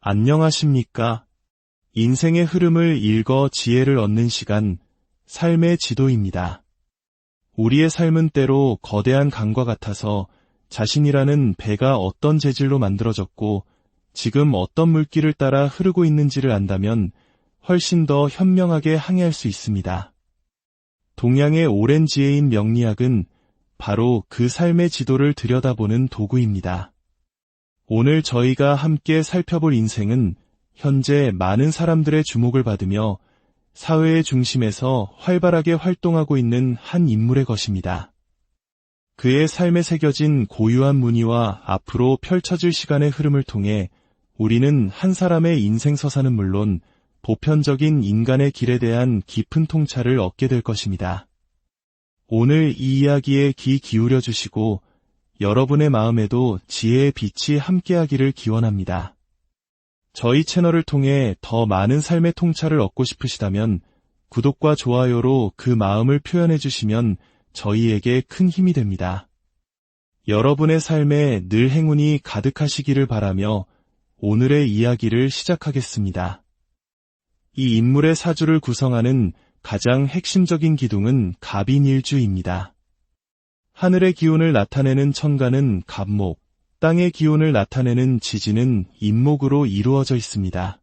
안녕하십니까? 인생의 흐름을 읽어 지혜를 얻는 시간, 삶의 지도입니다. 우리의 삶은 때로 거대한 강과 같아서 자신이라는 배가 어떤 재질로 만들어졌고 지금 어떤 물길을 따라 흐르고 있는지를 안다면 훨씬 더 현명하게 항해할 수 있습니다. 동양의 오랜 지혜인 명리학은 바로 그 삶의 지도를 들여다보는 도구입니다. 오늘 저희가 함께 살펴볼 인생은 현재 많은 사람들의 주목을 받으며 사회의 중심에서 활발하게 활동하고 있는 한 인물의 것입니다. 그의 삶에 새겨진 고유한 무늬와 앞으로 펼쳐질 시간의 흐름을 통해 우리는 한 사람의 인생 서사는 물론 보편적인 인간의 길에 대한 깊은 통찰을 얻게 될 것입니다. 오늘 이 이야기에 귀 기울여 주시고 여러분의 마음에도 지혜의 빛이 함께하기를 기원합니다. 저희 채널을 통해 더 많은 삶의 통찰을 얻고 싶으시다면 구독과 좋아요로 그 마음을 표현해 주시면 저희에게 큰 힘이 됩니다. 여러분의 삶에 늘 행운이 가득하시기를 바라며 오늘의 이야기를 시작하겠습니다. 이 인물의 사주를 구성하는 가장 핵심적인 기둥은 갑인일주입니다. 하늘의 기운을 나타내는 천간은 갑목, 땅의 기운을 나타내는 지지는 임목으로 이루어져 있습니다.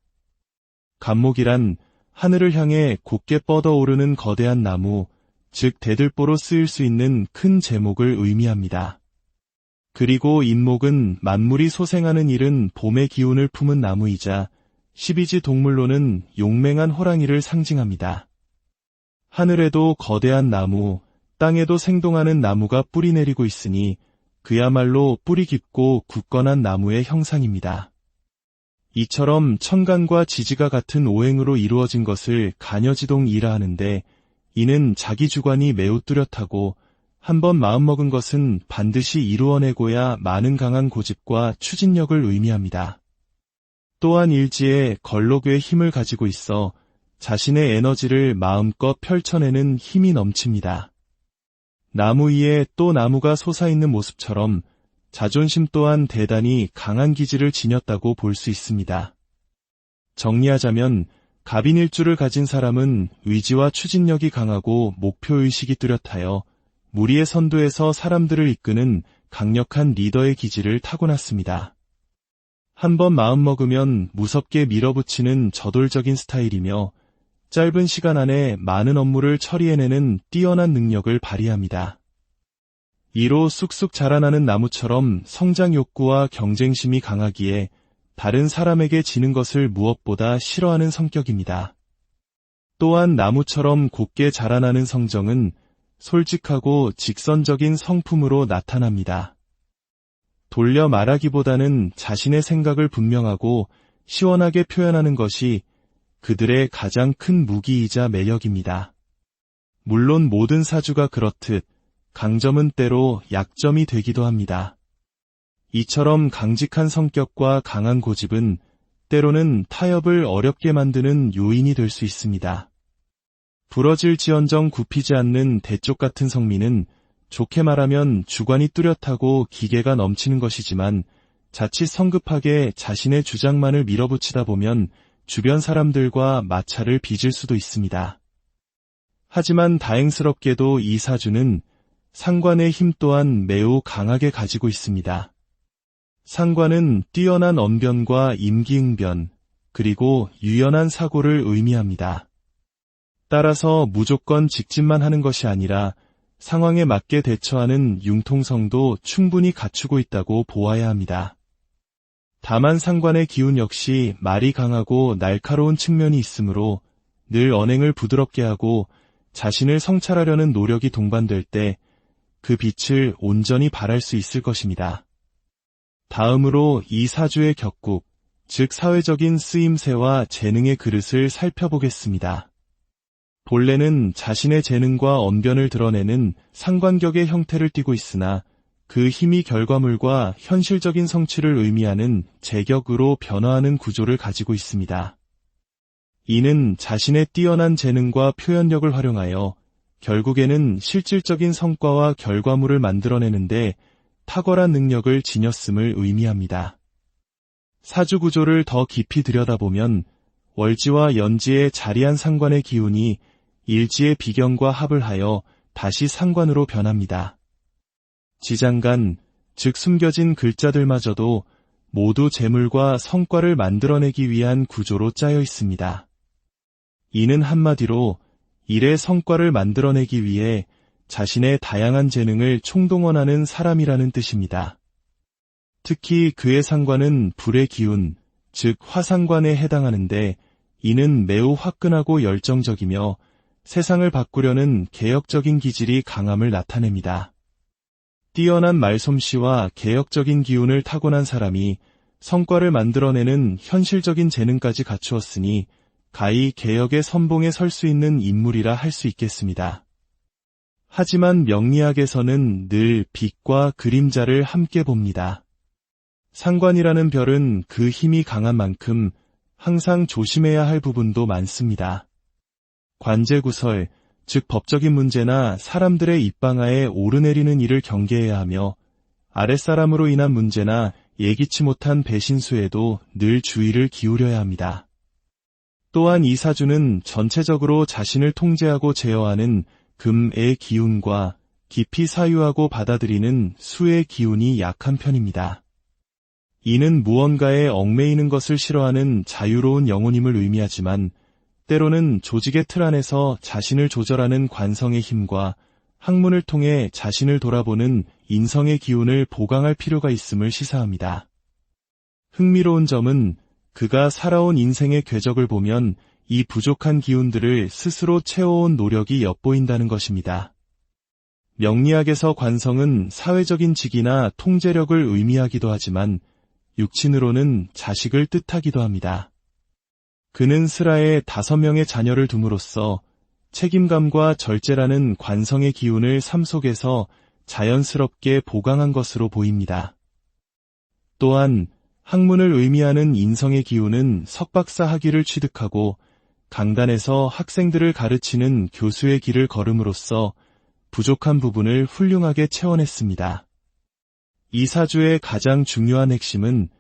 갑목이란 하늘을 향해 곧게 뻗어오르는 거대한 나무, 즉 대들보로 쓰일 수 있는 큰 제목을 의미합니다. 그리고 임목은 만물이 소생하는 일은 봄의 기운을 품은 나무이자 12지 동물로는 용맹한 호랑이를 상징합니다. 하늘에도 거대한 나무, 땅에도 생동하는 나무가 뿌리 내리고 있으니 그야말로 뿌리 깊고 굳건한 나무의 형상입니다. 이처럼 천간과 지지가 같은 오행으로 이루어진 것을 간여지동이라 하는데 이는 자기 주관이 매우 뚜렷하고 한번 마음먹은 것은 반드시 이루어내고야 마는 강한 고집과 추진력을 의미합니다. 또한 일지에 걸록의 힘을 가지고 있어 자신의 에너지를 마음껏 펼쳐내는 힘이 넘칩니다. 나무 위에 또 나무가 솟아있는 모습처럼 자존심 또한 대단히 강한 기질을 지녔다고 볼 수 있습니다. 정리하자면 갑인일주를 가진 사람은 의지와 추진력이 강하고 목표의식이 뚜렷하여 무리의 선두에서 사람들을 이끄는 강력한 리더의 기질을 타고났습니다. 한번 마음먹으면 무섭게 밀어붙이는 저돌적인 스타일이며 짧은 시간 안에 많은 업무를 처리해내는 뛰어난 능력을 발휘합니다. 이로 쑥쑥 자라나는 나무처럼 성장 욕구와 경쟁심이 강하기에 다른 사람에게 지는 것을 무엇보다 싫어하는 성격입니다. 또한 나무처럼 곧게 자라나는 성정은 솔직하고 직선적인 성품으로 나타납니다. 돌려 말하기보다는 자신의 생각을 분명하고 시원하게 표현하는 것이 그들의 가장 큰 무기이자 매력입니다. 물론 모든 사주가 그렇듯 강점은 때로 약점이 되기도 합니다. 이처럼 강직한 성격과 강한 고집은 때로는 타협을 어렵게 만드는 요인이 될 수 있습니다. 부러질지언정 굽히지 않는 대쪽 같은 성미는 좋게 말하면 주관이 뚜렷하고 기계가 넘치는 것이지만 자칫 성급하게 자신의 주장만을 밀어붙이다 보면 주변 사람들과 마찰을 빚을 수도 있습니다. 하지만 다행스럽게도 이 사주는 상관의 힘 또한 매우 강하게 가지고 있습니다. 상관은 뛰어난 언변과 임기응변, 그리고 유연한 사고를 의미합니다. 따라서 무조건 직진만 하는 것이 아니라 상황에 맞게 대처하는 융통성도 충분히 갖추고 있다고 보아야 합니다. 다만 상관의 기운 역시 말이 강하고 날카로운 측면이 있으므로 늘 언행을 부드럽게 하고 자신을 성찰하려는 노력이 동반될 때 그 빛을 온전히 발할 수 있을 것입니다. 다음으로 이 사주의 격국, 즉 사회적인 쓰임새와 재능의 그릇을 살펴보겠습니다. 본래는 자신의 재능과 언변을 드러내는 상관격의 형태를 띠고 있으나 그 힘이 결과물과 현실적인 성취를 의미하는 제격으로 변화하는 구조를 가지고 있습니다. 이는 자신의 뛰어난 재능과 표현력을 활용하여 결국에는 실질적인 성과와 결과물을 만들어내는데 탁월한 능력을 지녔음을 의미합니다. 사주 구조를 더 깊이 들여다보면 월지와 연지의 자리한 상관의 기운이 일지의 비경과 합을 하여 다시 상관으로 변합니다. 지장간, 즉 숨겨진 글자들마저도 모두 재물과 성과를 만들어내기 위한 구조로 짜여 있습니다. 이는 한마디로 일의 성과를 만들어내기 위해 자신의 다양한 재능을 총동원하는 사람이라는 뜻입니다. 특히 그의 상관은 불의 기운, 즉 화상관에 해당하는데 이는 매우 화끈하고 열정적이며 세상을 바꾸려는 개혁적인 기질이 강함을 나타냅니다. 뛰어난 말솜씨와 개혁적인 기운을 타고난 사람이 성과를 만들어내는 현실적인 재능까지 갖추었으니 가히 개혁의 선봉에 설 수 있는 인물이라 할 수 있겠습니다. 하지만 명리학에서는 늘 빛과 그림자를 함께 봅니다. 상관이라는 별은 그 힘이 강한 만큼 항상 조심해야 할 부분도 많습니다. 관제구설, 즉 법적인 문제나 사람들의 입방아에 오르내리는 일을 경계해야 하며 아랫사람으로 인한 문제나 예기치 못한 배신수에도 늘 주의를 기울여야 합니다. 또한 이 사주는 전체적으로 자신을 통제하고 제어하는 금의 기운과 깊이 사유하고 받아들이는 수의 기운이 약한 편입니다. 이는 무언가에 얽매이는 것을 싫어하는 자유로운 영혼임을 의미하지만 때로는 조직의 틀 안에서 자신을 조절하는 관성의 힘과 학문을 통해 자신을 돌아보는 인성의 기운을 보강할 필요가 있음을 시사합니다. 흥미로운 점은 그가 살아온 인생의 궤적을 보면 이 부족한 기운들을 스스로 채워온 노력이 엿보인다는 것입니다. 명리학에서 관성은 사회적인 직이나 통제력을 의미하기도 하지만 육친으로는 자식을 뜻하기도 합니다. 그는 스라에 5명의 자녀를 둠으로써 책임감과 절제라는 관성의 기운을 삶 속에서 자연스럽게 보강한 것으로 보입니다. 또한 학문을 의미하는 인성의 기운은 석박사 학위를 취득하고 강단에서 학생들을 가르치는 교수의 길을 걸음으로써 부족한 부분을 훌륭하게 채워냈습니다. 이 사주의 가장 중요한 핵심은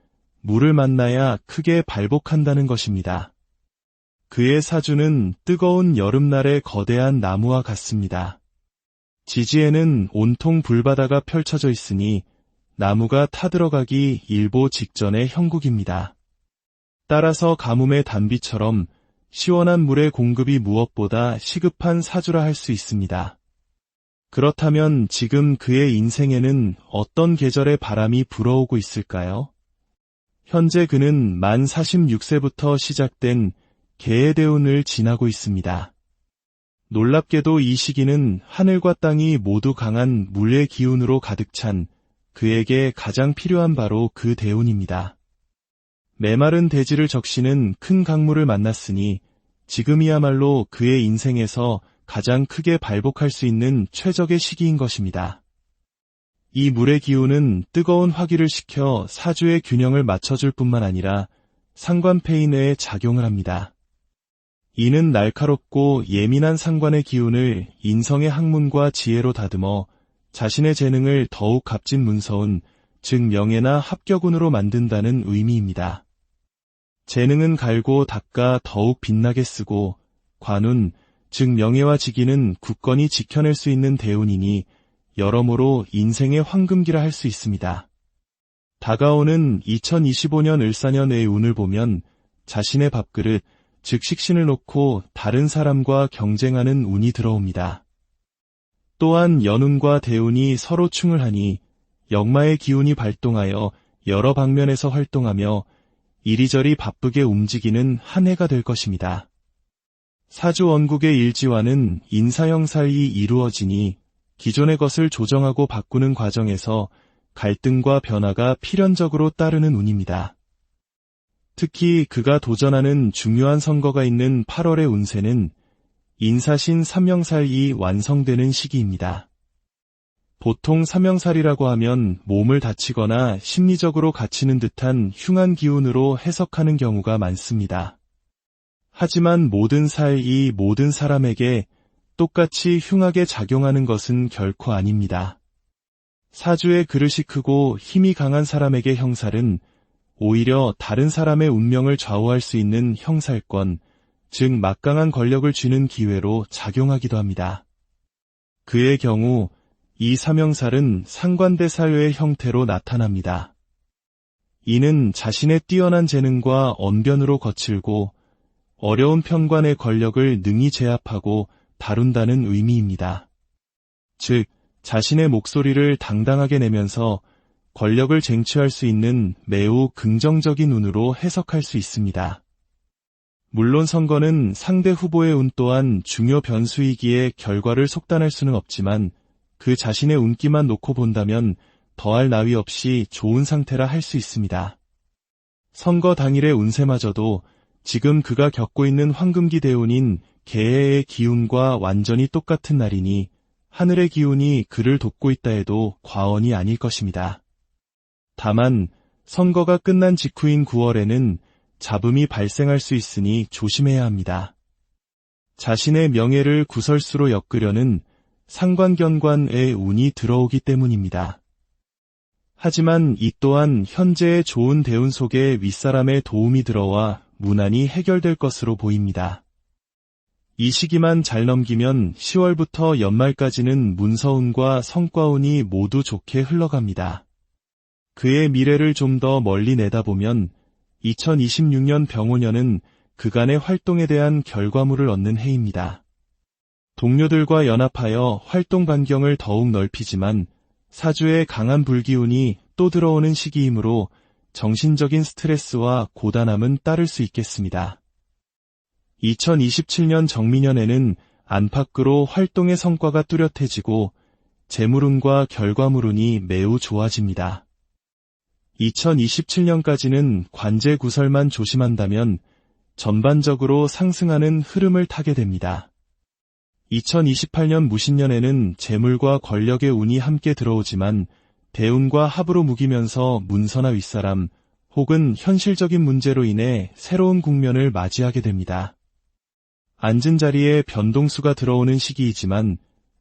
물을 만나야 크게 발복한다는 것입니다. 그의 사주는 뜨거운 여름날의 거대한 나무와 같습니다. 지지에는 온통 불바다가 펼쳐져 있으니 나무가 타들어가기 일보 직전의 형국입니다. 따라서 가뭄의 단비처럼 시원한 물의 공급이 무엇보다 시급한 사주라 할 수 있습니다. 그렇다면 지금 그의 인생에는 어떤 계절의 바람이 불어오고 있을까요? 현재 그는 만 46세부터 시작된 개의 대운을 지나고 있습니다. 놀랍게도 이 시기는 하늘과 땅이 모두 강한 물의 기운으로 가득 찬 그에게 가장 필요한 바로 그 대운입니다. 메마른 대지를 적시는 큰 강물을 만났으니 지금이야말로 그의 인생에서 가장 크게 발복할 수 있는 최적의 시기인 것입니다. 이 물의 기운은 뜨거운 화기를 식혀 사주의 균형을 맞춰줄 뿐만 아니라 상관패인에 작용을 합니다. 이는 날카롭고 예민한 상관의 기운을 인성의 학문과 지혜로 다듬어 자신의 재능을 더욱 값진 문서운, 즉 명예나 합격운으로 만든다는 의미입니다. 재능은 갈고 닦아 더욱 빛나게 쓰고 관운, 즉 명예와 직위는 굳건히 지켜낼 수 있는 대운이니 여러모로 인생의 황금기라 할 수 있습니다. 다가오는 2025년 을사년의 운을 보면 자신의 밥그릇, 즉 식신을 놓고 다른 사람과 경쟁하는 운이 들어옵니다. 또한 연운과 대운이 서로 충을 하니 역마의 기운이 발동하여 여러 방면에서 활동하며 이리저리 바쁘게 움직이는 한 해가 될 것입니다. 사주 원국의 일지와는 인사형살이 이루어지니 기존의 것을 조정하고 바꾸는 과정에서 갈등과 변화가 필연적으로 따르는 운입니다. 특히 그가 도전하는 중요한 선거가 있는 8월의 운세는 인사신 삼형살이 완성되는 시기입니다. 보통 삼형살이라고 하면 몸을 다치거나 심리적으로 갇히는 듯한 흉한 기운으로 해석하는 경우가 많습니다. 하지만 모든 살이 모든 사람에게 똑같이 흉하게 작용하는 것은 결코 아닙니다. 사주의 그릇이 크고 힘이 강한 사람에게 형살은 오히려 다른 사람의 운명을 좌우할 수 있는 형살권, 즉 막강한 권력을 쥐는 기회로 작용하기도 합니다. 그의 경우 이 사명살은 상관대사의 형태로 나타납니다. 이는 자신의 뛰어난 재능과 언변으로 거칠고 어려운 편관의 권력을 능히 제압하고 다룬다는 의미입니다. 즉, 자신의 목소리를 당당하게 내면서 권력을 쟁취할 수 있는 매우 긍정적인 운으로 해석할 수 있습니다. 물론 선거는 상대 후보의 운 또한 중요 변수이기에 결과를 속단할 수는 없지만 그 자신의 운기만 놓고 본다면 더할 나위 없이 좋은 상태라 할 수 있습니다. 선거 당일의 운세마저도 지금 그가 겪고 있는 황금기 대운인 개해의 기운과 완전히 똑같은 날이니 하늘의 기운이 그를 돕고 있다 해도 과언이 아닐 것입니다. 다만 선거가 끝난 직후인 9월에는 잡음이 발생할 수 있으니 조심해야 합니다. 자신의 명예를 구설수로 엮으려는 상관견관의 운이 들어오기 때문입니다. 하지만 이 또한 현재의 좋은 대운 속에 윗사람의 도움이 들어와 무난히 해결될 것으로 보입니다. 이 시기만 잘 넘기면 10월부터 연말까지는 문서운과 성과운이 모두 좋게 흘러갑니다. 그의 미래를 좀 더 멀리 내다보면 2026년 병오년은 그간의 활동에 대한 결과물을 얻는 해입니다. 동료들과 연합하여 활동 반경을 더욱 넓히지만 사주의 강한 불기운이 또 들어오는 시기이므로 정신적인 스트레스와 고단함은 따를 수 있겠습니다. 2027년 정미년에는 안팎으로 활동의 성과가 뚜렷해지고 재물운과 결과물운이 매우 좋아집니다. 2027년까지는 관제 구설만 조심한다면 전반적으로 상승하는 흐름을 타게 됩니다. 2028년 무신년에는 재물과 권력의 운이 함께 들어오지만 대운과 합으로 묵이면서 문서나 윗사람 혹은 현실적인 문제로 인해 새로운 국면을 맞이하게 됩니다. 앉은 자리에 변동수가 들어오는 시기이지만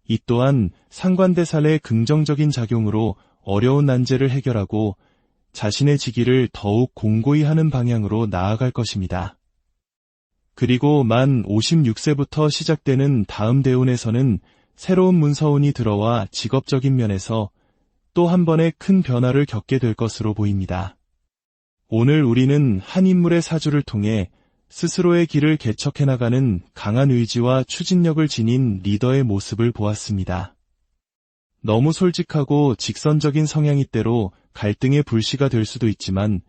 이 또한 상관대살의 긍정적인 작용으로 어려운 난제를 해결하고 자신의 직위를 더욱 공고히 하는 방향으로 나아갈 것입니다. 그리고 만 56세부터 시작되는 다음 대운에서는 새로운 문서운이 들어와 직업적인 면에서 또 한 번의 큰 변화를 겪게 될 것으로 보입니다. 오늘 우리는 한 인물의 사주를 통해 스스로의 길을 개척해 나가는 강한 의지와 추진력을 지닌 리더의 모습을 보았습니다. 너무 솔직하고 직선적인 성향이 때로 갈등의 불씨가 될 수도 있지만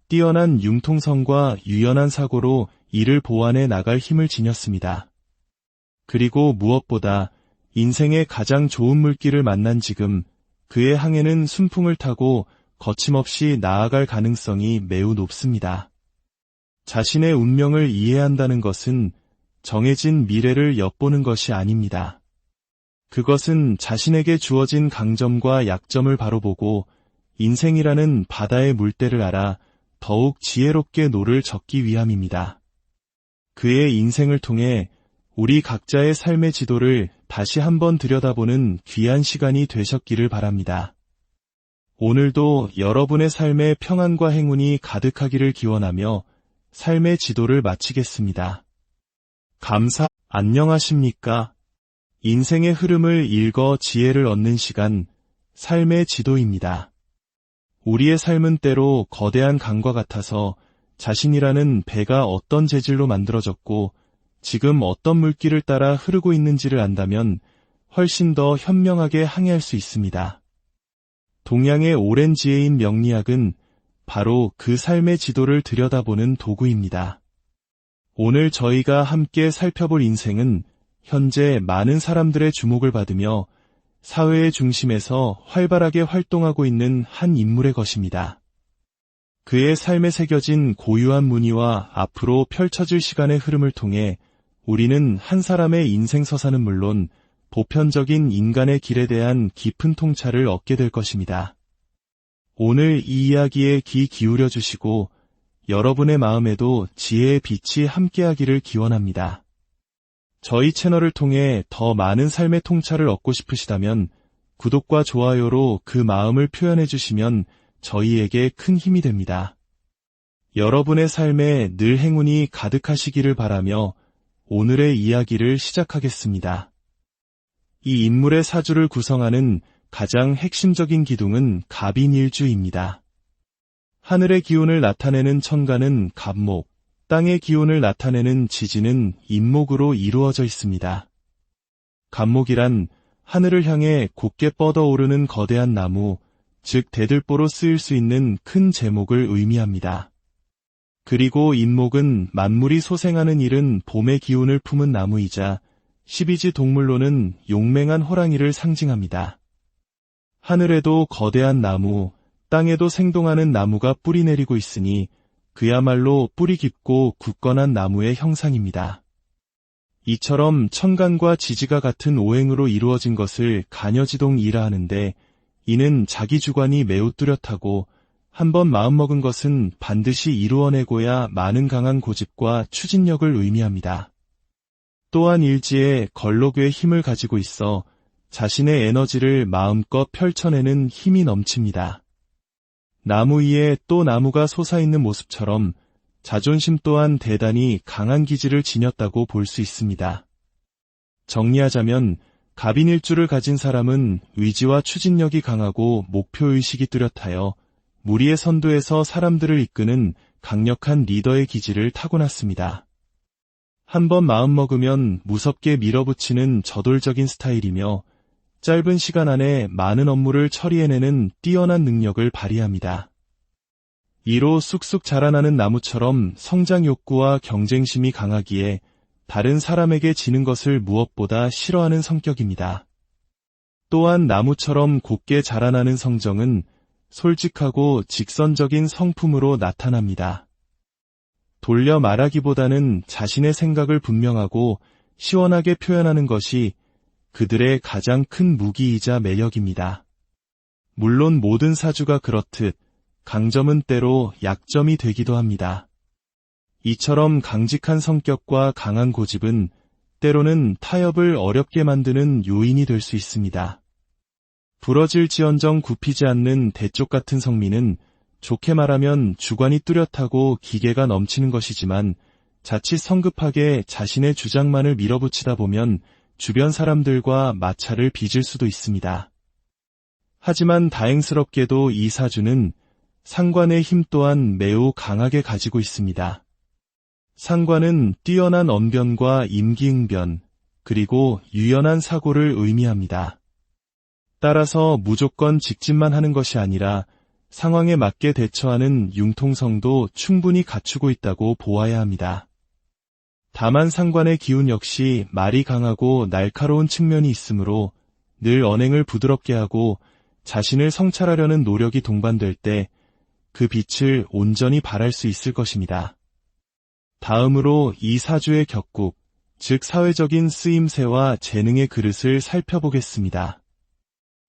뛰어난 융통성과 유연한 사고로 이를 보완해 나갈 힘을 지녔습니다. 그리고 무엇보다 인생의 가장 좋은 물길을 만난 지금 그의 항해는 순풍을 타고 거침없이 나아갈 가능성이 매우 높습니다. 자신의 운명을 이해한다는 것은 정해진 미래를 엿보는 것이 아닙니다. 그것은 자신에게 주어진 강점과 약점을 바로 보고 인생이라는 바다의 물때를 알아 더욱 지혜롭게 노를 젓기 위함입니다. 그의 인생을 통해 우리 각자의 삶의 지도를 다시 한번 들여다보는 귀한 시간이 되셨기를 바랍니다. 오늘도 여러분의 삶에 평안과 행운이 가득하기를 기원하며 삶의 지도를 마치겠습니다. 안녕하십니까? 인생의 흐름을 읽어 지혜를 얻는 시간, 삶의 지도입니다. 우리의 삶은 때로 거대한 강과 같아서 자신이라는 배가 어떤 재질로 만들어졌고 지금 어떤 물길을 따라 흐르고 있는지를 안다면 훨씬 더 현명하게 항해할 수 있습니다. 동양의 오랜 지혜인 명리학은 바로 그 삶의 지도를 들여다보는 도구입니다. 오늘 저희가 함께 살펴볼 인생은 현재 많은 사람들의 주목을 받으며 사회의 중심에서 활발하게 활동하고 있는 한 인물의 것입니다. 그의 삶에 새겨진 고유한 무늬와 앞으로 펼쳐질 시간의 흐름을 통해 우리는 한 사람의 인생 서사는 물론 보편적인 인간의 길에 대한 깊은 통찰을 얻게 될 것입니다. 오늘 이 이야기에 귀 기울여 주시고 여러분의 마음에도 지혜의 빛이 함께하기를 기원합니다. 저희 채널을 통해 더 많은 삶의 통찰을 얻고 싶으시다면 구독과 좋아요로 그 마음을 표현해 주시면 저희에게 큰 힘이 됩니다. 여러분의 삶에 늘 행운이 가득하시기를 바라며 오늘의 이야기를 시작하겠습니다. 이 인물의 사주를 구성하는 가장 핵심적인 기둥은 갑인일주입니다. 하늘의 기운을 나타내는 천간은 갑목, 땅의 기운을 나타내는 지지는 임목으로 이루어져 있습니다. 갑목이란 하늘을 향해 곧게 뻗어오르는 거대한 나무, 즉 대들보로 쓰일 수 있는 큰 제목을 의미합니다. 그리고 임목은 만물이 소생하는 일은 봄의 기운을 품은 나무이자 12지 동물로는 용맹한 호랑이를 상징합니다. 하늘에도 거대한 나무, 땅에도 생동하는 나무가 뿌리 내리고 있으니 그야말로 뿌리 깊고 굳건한 나무의 형상입니다. 이처럼 천간과 지지가 같은 오행으로 이루어진 것을 간여지동이라 하는데, 이는 자기 주관이 매우 뚜렷하고 한번 마음먹은 것은 반드시 이루어내고야 마는 강한 고집과 추진력을 의미합니다. 또한 일지에 걸록의 힘을 가지고 있어 자신의 에너지를 마음껏 펼쳐내는 힘이 넘칩니다. 나무 위에 또 나무가 솟아있는 모습처럼 자존심 또한 대단히 강한 기질을 지녔다고 볼 수 있습니다. 정리하자면 갑인일주를 가진 사람은 의지와 추진력이 강하고 목표의식이 뚜렷하여 무리의 선두에서 사람들을 이끄는 강력한 리더의 기질을 타고났습니다. 한번 마음먹으면 무섭게 밀어붙이는 저돌적인 스타일이며 짧은 시간 안에 많은 업무를 처리해내는 뛰어난 능력을 발휘합니다. 이로 쑥쑥 자라나는 나무처럼 성장 욕구와 경쟁심이 강하기에 다른 사람에게 지는 것을 무엇보다 싫어하는 성격입니다. 또한 나무처럼 곱게 자라나는 성정은 솔직하고 직선적인 성품으로 나타납니다. 돌려 말하기보다는 자신의 생각을 분명하고 시원하게 표현하는 것이 그들의 가장 큰 무기이자 매력입니다. 물론 모든 사주가 그렇듯 강점은 때로 약점이 되기도 합니다. 이처럼 강직한 성격과 강한 고집은 때로는 타협을 어렵게 만드는 요인이 될 수 있습니다. 부러질지언정 굽히지 않는 대쪽 같은 성미는 좋게 말하면 주관이 뚜렷하고 기계가 넘치는 것이지만 자칫 성급하게 자신의 주장만을 밀어붙이다 보면 주변 사람들과 마찰을 빚을 수도 있습니다. 하지만 다행스럽게도 이 사주는 상관의 힘 또한 매우 강하게 가지고 있습니다. 상관은 뛰어난 언변과 임기응변, 그리고 유연한 사고를 의미합니다. 따라서 무조건 직진만 하는 것이 아니라 상황에 맞게 대처하는 융통성도 충분히 갖추고 있다고 보아야 합니다. 다만 상관의 기운 역시 말이 강하고 날카로운 측면이 있으므로 늘 언행을 부드럽게 하고 자신을 성찰하려는 노력이 동반될 때 그 빛을 온전히 발할 수 있을 것입니다. 다음으로 이 사주의 격국, 즉 사회적인 쓰임새와 재능의 그릇을 살펴보겠습니다.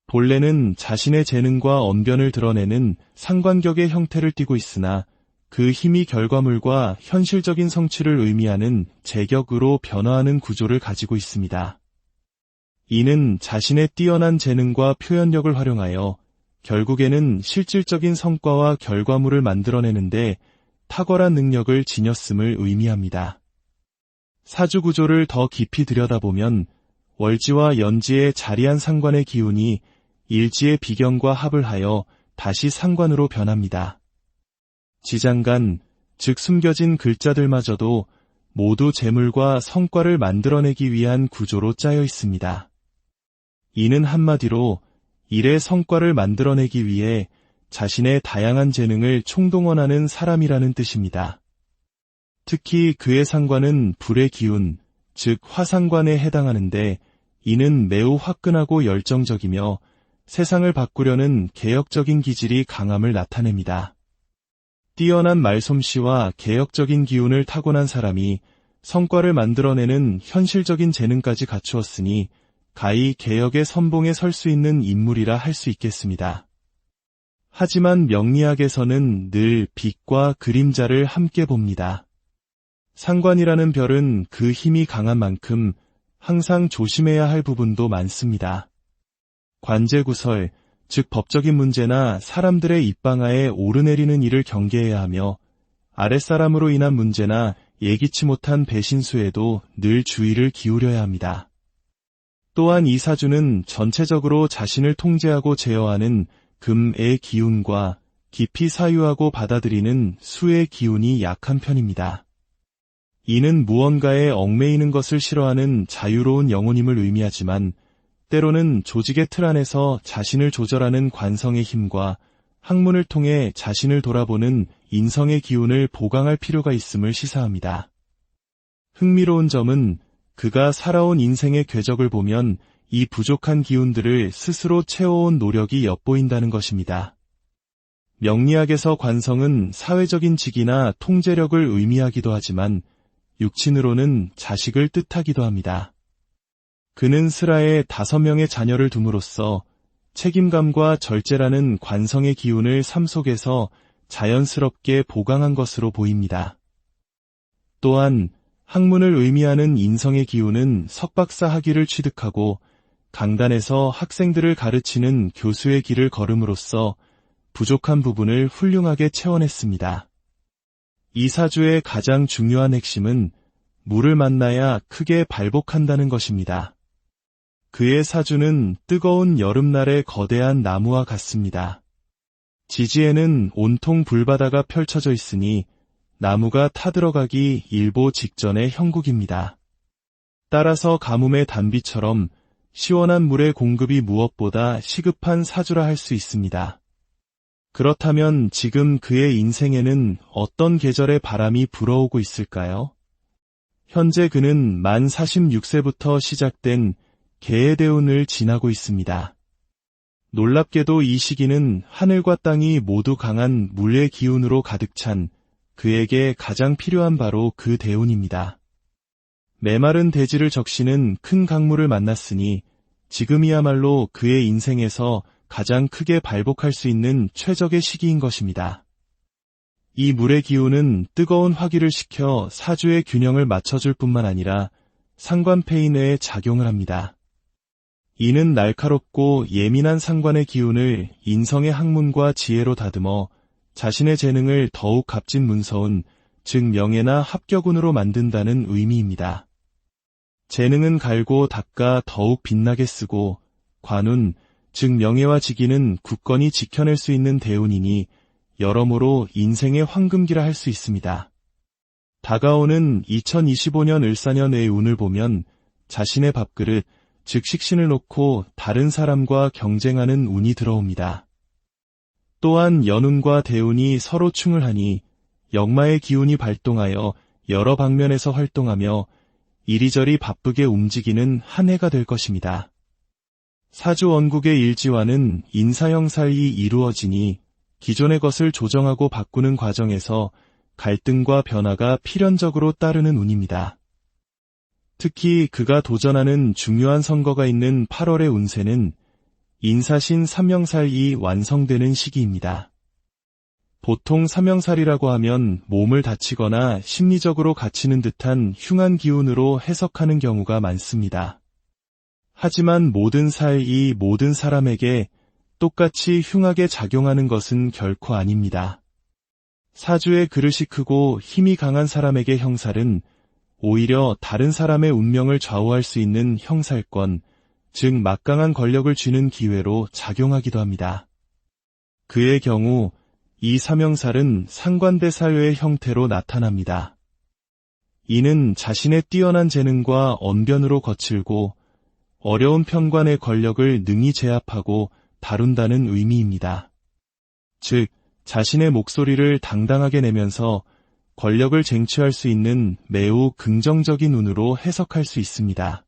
본래는 자신의 재능과 언변을 드러내는 상관격의 형태를 띠고 있으나 그 힘이 결과물과 현실적인 성취를 의미하는 제격으로 변화하는 구조를 가지고 있습니다. 이는 자신의 뛰어난 재능과 표현력을 활용하여 결국에는 실질적인 성과와 결과물을 만들어내는데 탁월한 능력을 지녔음을 의미합니다. 사주 구조를 더 깊이 들여다보면 월지와 연지에 자리한 상관의 기운이 일지의 비경과 합을 하여 다시 상관으로 변합니다. 지장간, 즉 숨겨진 글자들마저도 모두 재물과 성과를 만들어내기 위한 구조로 짜여 있습니다. 이는 한마디로 일의 성과를 만들어내기 위해 자신의 다양한 재능을 총동원하는 사람이라는 뜻입니다. 특히 그의 상관은 불의 기운, 즉 화상관에 해당하는데 이는 매우 화끈하고 열정적이며 세상을 바꾸려는 개혁적인 기질이 강함을 나타냅니다. 뛰어난 말솜씨와 개혁적인 기운을 타고난 사람이 성과를 만들어내는 현실적인 재능까지 갖추었으니 가히 개혁의 선봉에 설 수 있는 인물이라 할 수 있겠습니다. 하지만 명리학에서는 늘 빛과 그림자를 함께 봅니다. 상관이라는 별은 그 힘이 강한 만큼 항상 조심해야 할 부분도 많습니다. 관제구설, 즉 법적인 문제나 사람들의 입방아에 오르내리는 일을 경계해야 하며 아랫사람으로 인한 문제나 예기치 못한 배신수에도 늘 주의를 기울여야 합니다. 또한 이 사주는 전체적으로 자신을 통제하고 제어하는 금의 기운과 깊이 사유하고 받아들이는 수의 기운이 약한 편입니다. 이는 무언가에 얽매이는 것을 싫어하는 자유로운 영혼임을 의미하지만 때로는 조직의 틀 안에서 자신을 조절하는 관성의 힘과 학문을 통해 자신을 돌아보는 인성의 기운을 보강할 필요가 있음을 시사합니다. 흥미로운 점은 그가 살아온 인생의 궤적을 보면 이 부족한 기운들을 스스로 채워온 노력이 엿보인다는 것입니다. 명리학에서 관성은 사회적인 직이나 통제력을 의미하기도 하지만 육친으로는 자식을 뜻하기도 합니다. 그는 스라에 5명의 자녀를 둠으로써 책임감과 절제라는 관성의 기운을 삶 속에서 자연스럽게 보강한 것으로 보입니다. 또한 학문을 의미하는 인성의 기운은 석박사 학위를 취득하고 강단에서 학생들을 가르치는 교수의 길을 걸음으로써 부족한 부분을 훌륭하게 채워냈습니다. 이 사주의 가장 중요한 핵심은 물을 만나야 크게 발복한다는 것입니다. 그의 사주는 뜨거운 여름날의 거대한 나무와 같습니다. 지지에는 온통 불바다가 펼쳐져 있으니 나무가 타들어가기 일보 직전의 형국입니다. 따라서 가뭄의 단비처럼 시원한 물의 공급이 무엇보다 시급한 사주라 할 수 있습니다. 그렇다면 지금 그의 인생에는 어떤 계절의 바람이 불어오고 있을까요? 현재 그는 만 46세부터 시작된 개의 대운을 지나고 있습니다. 놀랍게도 이 시기는 하늘과 땅이 모두 강한 물의 기운으로 가득 찬 그에게 가장 필요한 바로 그 대운입니다. 메마른 대지를 적시는 큰 강물을 만났으니 지금이야말로 그의 인생에서 가장 크게 발복할 수 있는 최적의 시기인 것입니다. 이 물의 기운은 뜨거운 화기를 식혀 사주의 균형을 맞춰줄 뿐만 아니라 상관폐인회에 작용을 합니다. 이는 날카롭고 예민한 상관의 기운을 인성의 학문과 지혜로 다듬어 자신의 재능을 더욱 값진 문서운, 즉 명예나 합격운으로 만든다는 의미입니다. 재능은 갈고 닦아 더욱 빛나게 쓰고 관운, 즉 명예와 직위는 굳건히 지켜낼 수 있는 대운이니 여러모로 인생의 황금기라 할 수 있습니다. 다가오는 2025년 을사년의 운을 보면 자신의 밥그릇, 즉 식신을 놓고 다른 사람과 경쟁하는 운이 들어옵니다. 또한 연운과 대운이 서로 충을 하니 역마의 기운이 발동하여 여러 방면에서 활동하며 이리저리 바쁘게 움직이는 한 해가 될 것입니다. 사주 원국의 일지와는 인사형살이 이루어지니 기존의 것을 조정하고 바꾸는 과정에서 갈등과 변화가 필연적으로 따르는 운입니다. 특히 그가 도전하는 중요한 선거가 있는 8월의 운세는 인사신 삼형살이 완성되는 시기입니다. 보통 삼형살이라고 하면 몸을 다치거나 심리적으로 갇히는 듯한 흉한 기운으로 해석하는 경우가 많습니다. 하지만 모든 살이 모든 사람에게 똑같이 흉하게 작용하는 것은 결코 아닙니다. 사주의 그릇이 크고 힘이 강한 사람에게 형살은 오히려 다른 사람의 운명을 좌우할 수 있는 형살권, 즉 막강한 권력을 쥐는 기회로 작용하기도 합니다. 그의 경우 이 삼형살은 상관대사유의 형태로 나타납니다. 이는 자신의 뛰어난 재능과 언변으로 거칠고 어려운 편관의 권력을 능히 제압하고 다룬다는 의미입니다. 즉, 자신의 목소리를 당당하게 내면서 권력을 쟁취할 수 있는 매우 긍정적인 운으로 해석할 수 있습니다.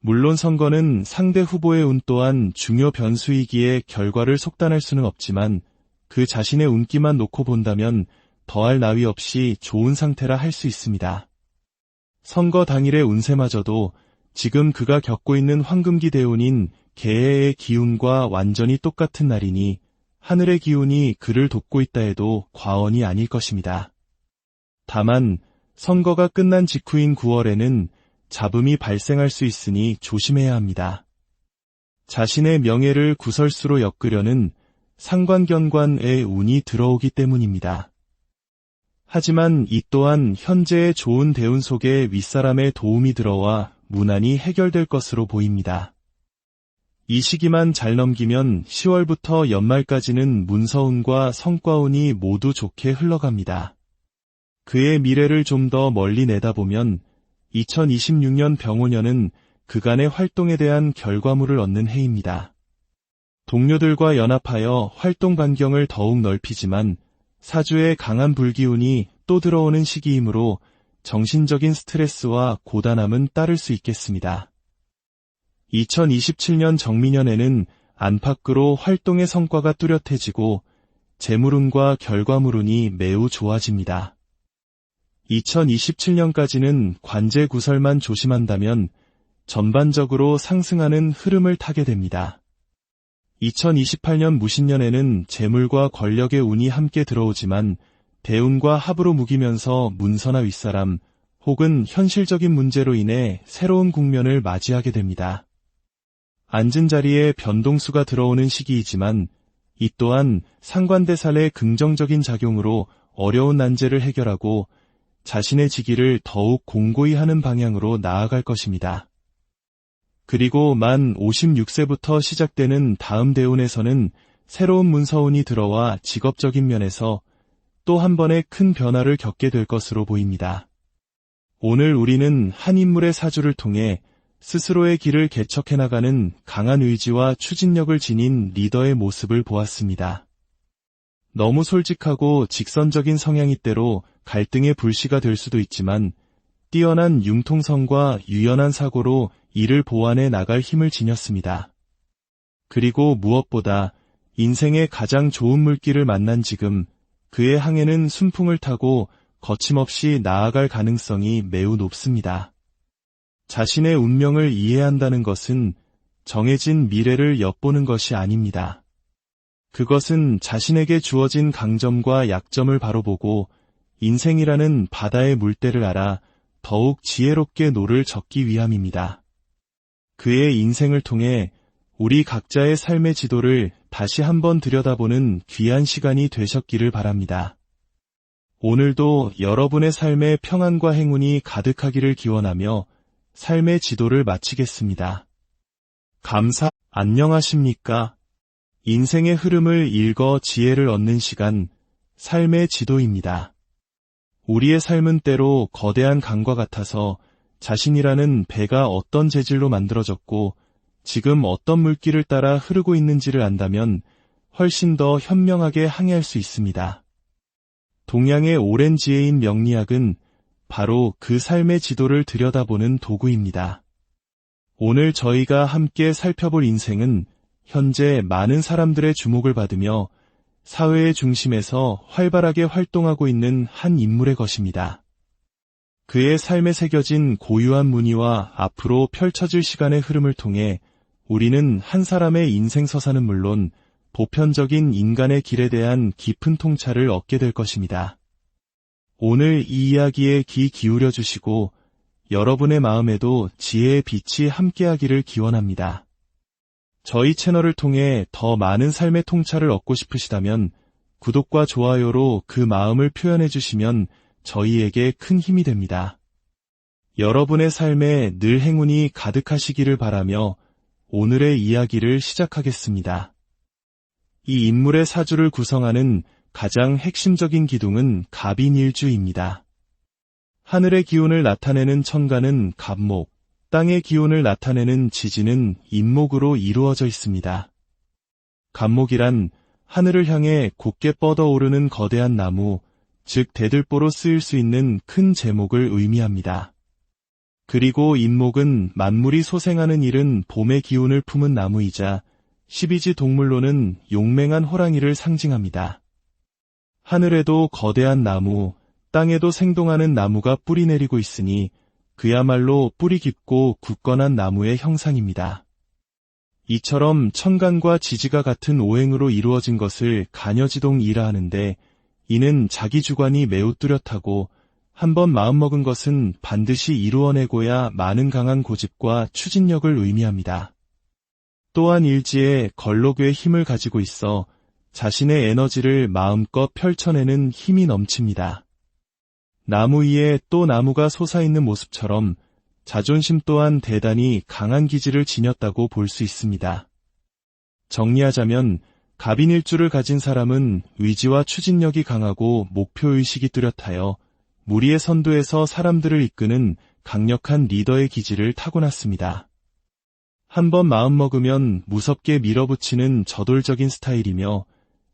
물론 선거는 상대 후보의 운 또한 중요 변수이기에 결과를 속단할 수는 없지만 그 자신의 운기만 놓고 본다면 더할 나위 없이 좋은 상태라 할 수 있습니다. 선거 당일의 운세마저도 지금 그가 겪고 있는 황금기 대운인 개해의 기운과 완전히 똑같은 날이니 하늘의 기운이 그를 돕고 있다 해도 과언이 아닐 것입니다. 다만 선거가 끝난 직후인 9월에는 잡음이 발생할 수 있으니 조심해야 합니다. 자신의 명예를 구설수로 엮으려는 상관견관의 운이 들어오기 때문입니다. 하지만 이 또한 현재의 좋은 대운 속에 윗사람의 도움이 들어와 무난히 해결될 것으로 보입니다. 이 시기만 잘 넘기면 10월부터 연말까지는 문서운과 성과운이 모두 좋게 흘러갑니다. 그의 미래를 좀 더 멀리 내다보면 2026년 병오년은 그간의 활동에 대한 결과물을 얻는 해입니다. 동료들과 연합하여 활동 반경을 더욱 넓히지만 사주에 강한 불기운이 또 들어오는 시기이므로 정신적인 스트레스와 고단함은 따를 수 있겠습니다. 2027년 정미년에는 안팎으로 활동의 성과가 뚜렷해지고 재물운과 결과물운이 매우 좋아집니다. 2027년까지는 관제 구설만 조심한다면 전반적으로 상승하는 흐름을 타게 됩니다. 2028년 무신년에는 재물과 권력의 운이 함께 들어오지만 대운과 합으로 묵이면서 문서나 윗사람 혹은 현실적인 문제로 인해 새로운 국면을 맞이하게 됩니다. 앉은 자리에 변동수가 들어오는 시기이지만 이 또한 상관대살의 긍정적인 작용으로 어려운 난제를 해결하고 자신의 직위를 더욱 공고히 하는 방향으로 나아갈 것입니다. 그리고 만 56세부터 시작되는 다음 대운에서는 새로운 문서운이 들어와 직업적인 면에서 또 한 번의 큰 변화를 겪게 될 것으로 보입니다. 오늘 우리는 한 인물의 사주를 통해 스스로의 길을 개척해 나가는 강한 의지와 추진력을 지닌 리더의 모습을 보았습니다. 너무 솔직하고 직선적인 성향이 때로 갈등의 불씨가 될 수도 있지만 뛰어난 융통성과 유연한 사고로 이를 보완해 나갈 힘을 지녔습니다. 그리고 무엇보다 인생의 가장 좋은 물길을 만난 지금 그의 항해는 순풍을 타고 거침없이 나아갈 가능성이 매우 높습니다. 자신의 운명을 이해한다는 것은 정해진 미래를 엿보는 것이 아닙니다. 그것은 자신에게 주어진 강점과 약점을 바로 보고 인생이라는 바다의 물때를 알아 더욱 지혜롭게 노를 젓기 위함입니다. 그의 인생을 통해 우리 각자의 삶의 지도를 다시 한번 들여다보는 귀한 시간이 되셨기를 바랍니다. 오늘도 여러분의 삶에 평안과 행운이 가득하기를 기원하며 삶의 지도를 마치겠습니다. 안녕하십니까? 인생의 흐름을 읽어 지혜를 얻는 시간, 삶의 지도입니다. 우리의 삶은 때로 거대한 강과 같아서 자신이라는 배가 어떤 재질로 만들어졌고 지금 어떤 물길을 따라 흐르고 있는지를 안다면 훨씬 더 현명하게 항해할 수 있습니다. 동양의 오랜 지혜인 명리학은 바로 그 삶의 지도를 들여다보는 도구입니다. 오늘 저희가 함께 살펴볼 인생은 현재 많은 사람들의 주목을 받으며 사회의 중심에서 활발하게 활동하고 있는 한 인물의 것입니다. 그의 삶에 새겨진 고유한 무늬와 앞으로 펼쳐질 시간의 흐름을 통해 우리는 한 사람의 인생 서사는 물론 보편적인 인간의 길에 대한 깊은 통찰을 얻게 될 것입니다. 오늘 이 이야기에 귀 기울여 주시고 여러분의 마음에도 지혜의 빛이 함께하기를 기원합니다. 저희 채널을 통해 더 많은 삶의 통찰을 얻고 싶으시다면 구독과 좋아요로 그 마음을 표현해 주시면 저희에게 큰 힘이 됩니다. 여러분의 삶에 늘 행운이 가득하시기를 바라며 오늘의 이야기를 시작하겠습니다. 이 인물의 사주를 구성하는 가장 핵심적인 기둥은 갑인일주입니다. 하늘의 기운을 나타내는 천간은 갑목, 땅의 기운을 나타내는 지지는 인목으로 이루어져 있습니다. 갑목이란 하늘을 향해 곧게 뻗어오르는 거대한 나무, 즉 대들보로 쓰일 수 있는 큰 제목을 의미합니다. 그리고 인목은 만물이 소생하는 일은 봄의 기운을 품은 나무이자 12지 동물로는 용맹한 호랑이를 상징합니다. 하늘에도 거대한 나무, 땅에도 생동하는 나무가 뿌리 내리고 있으니 그야말로 뿌리 깊고 굳건한 나무의 형상입니다. 이처럼 천간과 지지가 같은 오행으로 이루어진 것을 간여지동이라 하는데 이는 자기 주관이 매우 뚜렷하고 한번 마음먹은 것은 반드시 이루어내고야 마는 강한 고집과 추진력을 의미합니다. 또한 일지에 걸록의 힘을 가지고 있어 자신의 에너지를 마음껏 펼쳐내는 힘이 넘칩니다. 나무 위에 또 나무가 솟아있는 모습처럼 자존심 또한 대단히 강한 기질을 지녔다고 볼 수 있습니다. 정리하자면 갑인일주를 가진 사람은 의지와 추진력이 강하고 목표의식이 뚜렷하여 무리의 선두에서 사람들을 이끄는 강력한 리더의 기질을 타고났습니다. 한번 마음먹으면 무섭게 밀어붙이는 저돌적인 스타일이며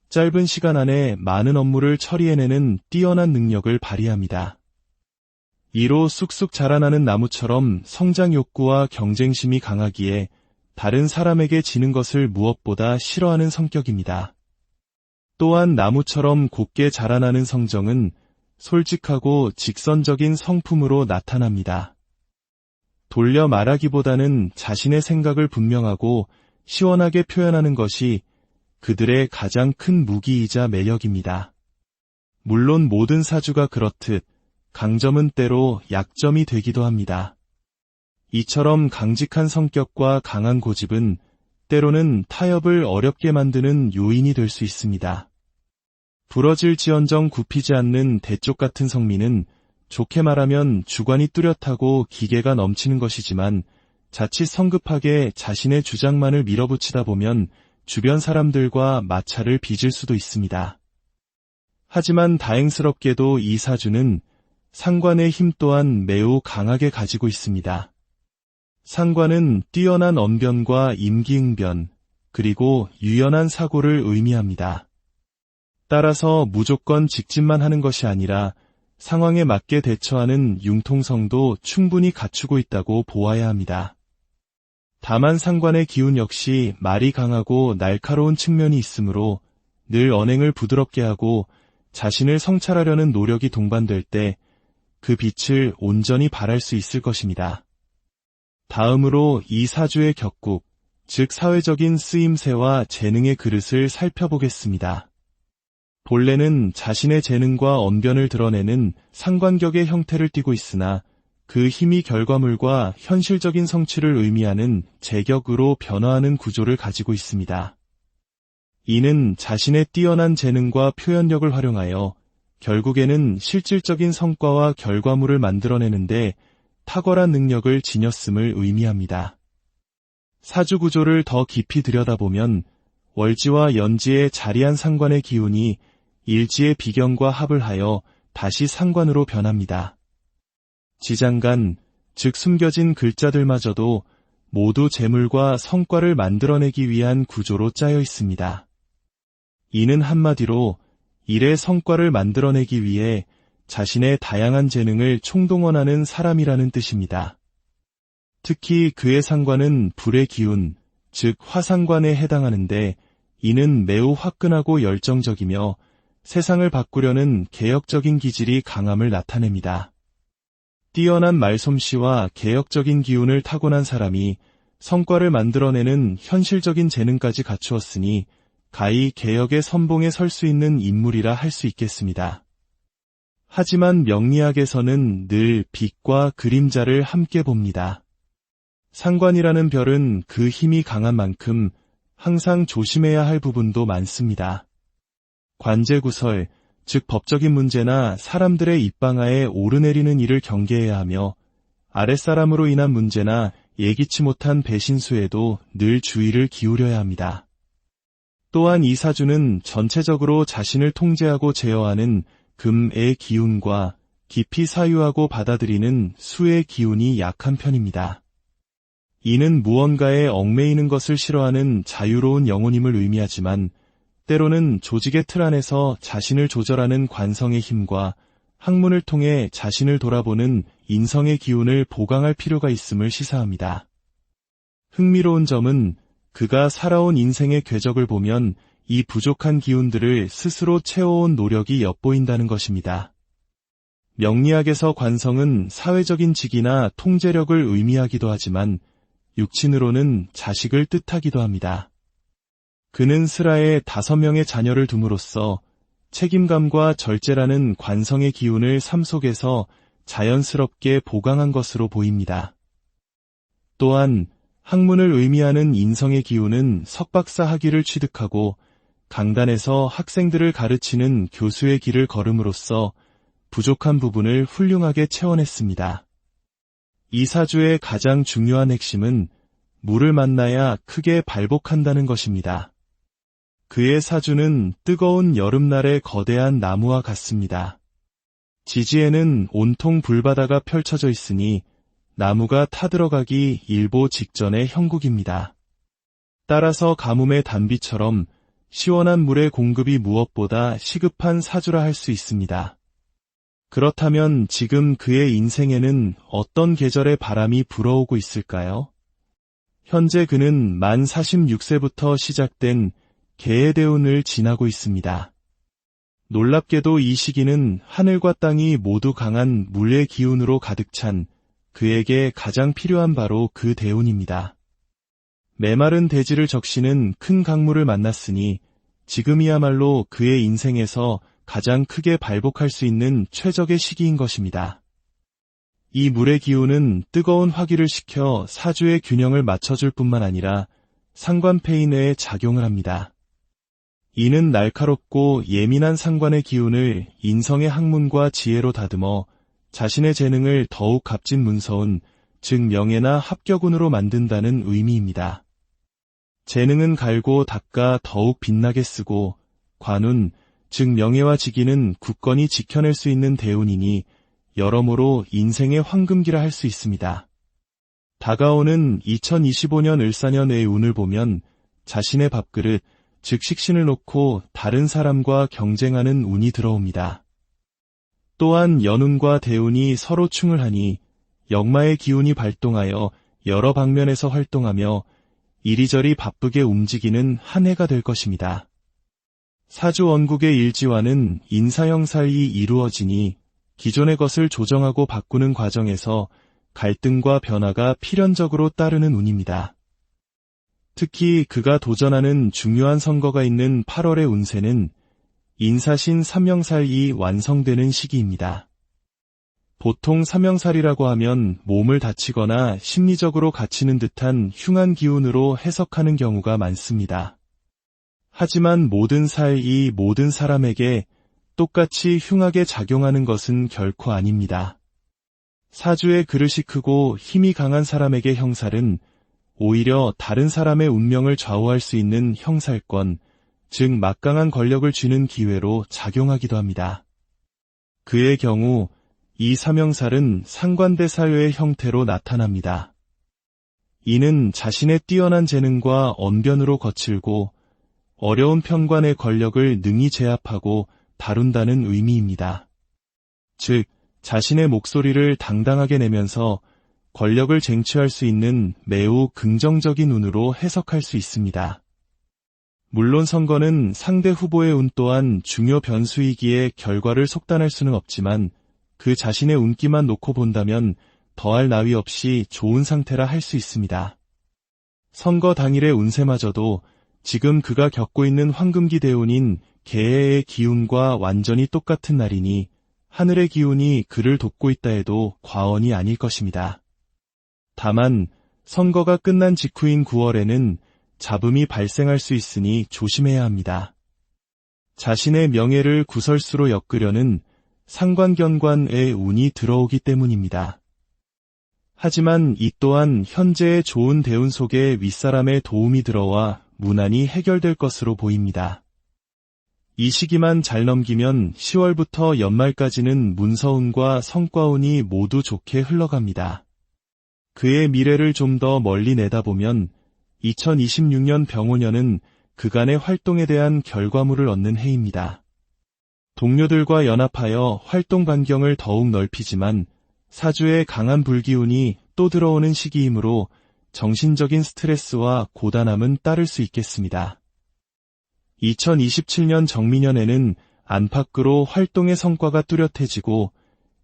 짧은 시간 안에 많은 업무를 처리해내는 뛰어난 능력을 발휘합니다. 이로 쑥쑥 자라나는 나무처럼 성장 욕구와 경쟁심이 강하기에 다른 사람에게 지는 것을 무엇보다 싫어하는 성격입니다. 또한 나무처럼 곱게 자라나는 성정은 솔직하고 직선적인 성품으로 나타납니다. 돌려 말하기보다는 자신의 생각을 분명하고 시원하게 표현하는 것이 그들의 가장 큰 무기이자 매력입니다. 물론 모든 사주가 그렇듯 강점은 때로 약점이 되기도 합니다. 이처럼 강직한 성격과 강한 고집은 때로는 타협을 어렵게 만드는 요인이 될 수 있습니다. 부러질지언정 굽히지 않는 대쪽 같은 성미는 좋게 말하면 주관이 뚜렷하고 기계가 넘치는 것이지만 자칫 성급하게 자신의 주장만을 밀어붙이다 보면 주변 사람들과 마찰을 빚을 수도 있습니다. 하지만 다행스럽게도 이 사주는 상관의 힘 또한 매우 강하게 가지고 있습니다. 상관은 뛰어난 언변과 임기응변, 그리고 유연한 사고를 의미합니다. 따라서 무조건 직진만 하는 것이 아니라 상황에 맞게 대처하는 융통성도 충분히 갖추고 있다고 보아야 합니다. 다만 상관의 기운 역시 말이 강하고 날카로운 측면이 있으므로 늘 언행을 부드럽게 하고 자신을 성찰하려는 노력이 동반될 때 그 빛을 온전히 발할 수 있을 것입니다. 다음으로 이 사주의 격국, 즉 사회적인 쓰임새와 재능의 그릇을 살펴보겠습니다. 본래는 자신의 재능과 언변을 드러내는 상관격의 형태를 띠고 있으나 그 힘이 결과물과 현실적인 성취를 의미하는 제격으로 변화하는 구조를 가지고 있습니다. 이는 자신의 뛰어난 재능과 표현력을 활용하여 결국에는 실질적인 성과와 결과물을 만들어내는데 탁월한 능력을 지녔음을 의미합니다. 사주 구조를 더 깊이 들여다보면 월지와 연지의 자리한 상관의 기운이 일지의 비경과 합을 하여 다시 상관으로 변합니다. 지장간, 즉 숨겨진 글자들마저도 모두 재물과 성과를 만들어내기 위한 구조로 짜여 있습니다. 이는 한마디로 일의 성과를 만들어내기 위해 자신의 다양한 재능을 총동원하는 사람이라는 뜻입니다. 특히 그의 상관은 불의 기운, 즉 화상관에 해당하는데 이는 매우 화끈하고 열정적이며 세상을 바꾸려는 개혁적인 기질이 강함을 나타냅니다. 뛰어난 말솜씨와 개혁적인 기운을 타고난 사람이 성과를 만들어내는 현실적인 재능까지 갖추었으니 가히 개혁의 선봉에 설 수 있는 인물이라 할 수 있겠습니다. 하지만 명리학에서는 늘 빛과 그림자를 함께 봅니다. 상관이라는 별은 그 힘이 강한 만큼 항상 조심해야 할 부분도 많습니다. 관제구설, 즉 법적인 문제나 사람들의 입방아에 오르내리는 일을 경계해야 하며 아랫사람으로 인한 문제나 예기치 못한 배신수에도 늘 주의를 기울여야 합니다. 또한 이 사주는 전체적으로 자신을 통제하고 제어하는 금의 기운과 깊이 사유하고 받아들이는 수의 기운이 약한 편입니다. 이는 무언가에 얽매이는 것을 싫어하는 자유로운 영혼임을 의미하지만 때로는 조직의 틀 안에서 자신을 조절하는 관성의 힘과 학문을 통해 자신을 돌아보는 인성의 기운을 보강할 필요가 있음을 시사합니다. 흥미로운 점은 그가 살아온 인생의 궤적을 보면 이 부족한 기운들을 스스로 채워온 노력이 엿보인다는 것입니다. 명리학에서 관성은 사회적인 직이나 통제력을 의미하기도 하지만 육친으로는 자식을 뜻하기도 합니다. 그는 슬하에 5명의 자녀를 둠으로써 책임감과 절제라는 관성의 기운을 삶 속에서 자연스럽게 보강한 것으로 보입니다. 또한 학문을 의미하는 인성의 기운은 석박사 학위를 취득하고 강단에서 학생들을 가르치는 교수의 길을 걸음으로써 부족한 부분을 훌륭하게 채워냈습니다. 이 사주의 가장 중요한 핵심은 물을 만나야 크게 발복한다는 것입니다. 그의 사주는 뜨거운 여름날의 거대한 나무와 같습니다. 지지에는 온통 불바다가 펼쳐져 있으니 나무가 타들어가기 일보 직전의 형국입니다. 따라서 가뭄의 단비처럼 시원한 물의 공급이 무엇보다 시급한 사주라 할 수 있습니다. 그렇다면 지금 그의 인생에는 어떤 계절의 바람이 불어오고 있을까요? 현재 그는 만 46세부터 시작된 개의 대운을 지나고 있습니다. 놀랍게도 이 시기는 하늘과 땅이 모두 강한 물의 기운으로 가득 찬 그에게 가장 필요한 바로 그 대운입니다. 메마른 대지를 적시는 큰 강물을 만났으니 지금이야말로 그의 인생에서 가장 크게 발복할 수 있는 최적의 시기인 것입니다. 이 물의 기운은 뜨거운 화기를 식혀 사주의 균형을 맞춰줄 뿐만 아니라 상관폐 내에 작용을 합니다. 이는 날카롭고 예민한 상관의 기운을 인성의 학문과 지혜로 다듬어 자신의 재능을 더욱 값진 문서운, 즉 명예나 합격운으로 만든다는 의미입니다. 재능은 갈고 닦아 더욱 빛나게 쓰고 관운, 즉 명예와 직위는 굳건히 지켜낼 수 있는 대운이니 여러모로 인생의 황금기라 할 수 있습니다. 다가오는 2025년 을사년의 운을 보면 자신의 밥그릇, 즉 식신을 놓고 다른 사람과 경쟁하는 운이 들어옵니다. 또한 연운과 대운이 서로 충을 하니 역마의 기운이 발동하여 여러 방면에서 활동하며 이리저리 바쁘게 움직이는 한 해가 될 것입니다. 사주 원국의 일지와는 인사형살이 이루어지니 기존의 것을 조정하고 바꾸는 과정에서 갈등과 변화가 필연적으로 따르는 운입니다. 특히 그가 도전하는 중요한 선거가 있는 8월의 운세는 인사신 삼형살이 완성되는 시기입니다. 보통 삼형살이라고 하면 몸을 다치거나 심리적으로 갇히는 듯한 흉한 기운으로 해석하는 경우가 많습니다. 하지만 모든 살이 모든 사람에게 똑같이 흉하게 작용하는 것은 결코 아닙니다. 사주의 그릇이 크고 힘이 강한 사람에게 형살은 오히려 다른 사람의 운명을 좌우할 수 있는 형살권, 즉 막강한 권력을 쥐는 기회로 작용하기도 합니다. 그의 경우 이 삼형살은 상관대 사유의 형태로 나타납니다. 이는 자신의 뛰어난 재능과 언변으로 거칠고 어려운 편관의 권력을 능히 제압하고 다룬다는 의미입니다. 즉, 자신의 목소리를 당당하게 내면서 권력을 쟁취할 수 있는 매우 긍정적인 운으로 해석할 수 있습니다. 물론 선거는 상대 후보의 운 또한 중요 변수이기에 결과를 속단할 수는 없지만 그 자신의 운기만 놓고 본다면 더할 나위 없이 좋은 상태라 할 수 있습니다. 선거 당일의 운세마저도 지금 그가 겪고 있는 황금기 대운인 개해의 기운과 완전히 똑같은 날이니 하늘의 기운이 그를 돕고 있다 해도 과언이 아닐 것입니다. 다만 선거가 끝난 직후인 9월에는 잡음이 발생할 수 있으니 조심해야 합니다. 자신의 명예를 구설수로 엮으려는 상관견관의 운이 들어오기 때문입니다. 하지만 이 또한 현재의 좋은 대운 속에 윗사람의 도움이 들어와 무난히 해결될 것으로 보입니다. 이 시기만 잘 넘기면 10월부터 연말까지는 문서운과 성과운이 모두 좋게 흘러갑니다. 그의 미래를 좀 더 멀리 내다보면 2026년 병오년은 그간의 활동에 대한 결과물을 얻는 해입니다. 동료들과 연합하여 활동 반경을 더욱 넓히지만 사주의 강한 불기운이 또 들어오는 시기이므로 정신적인 스트레스와 고단함은 따를 수 있겠습니다. 2027년 정미년에는 안팎으로 활동의 성과가 뚜렷해지고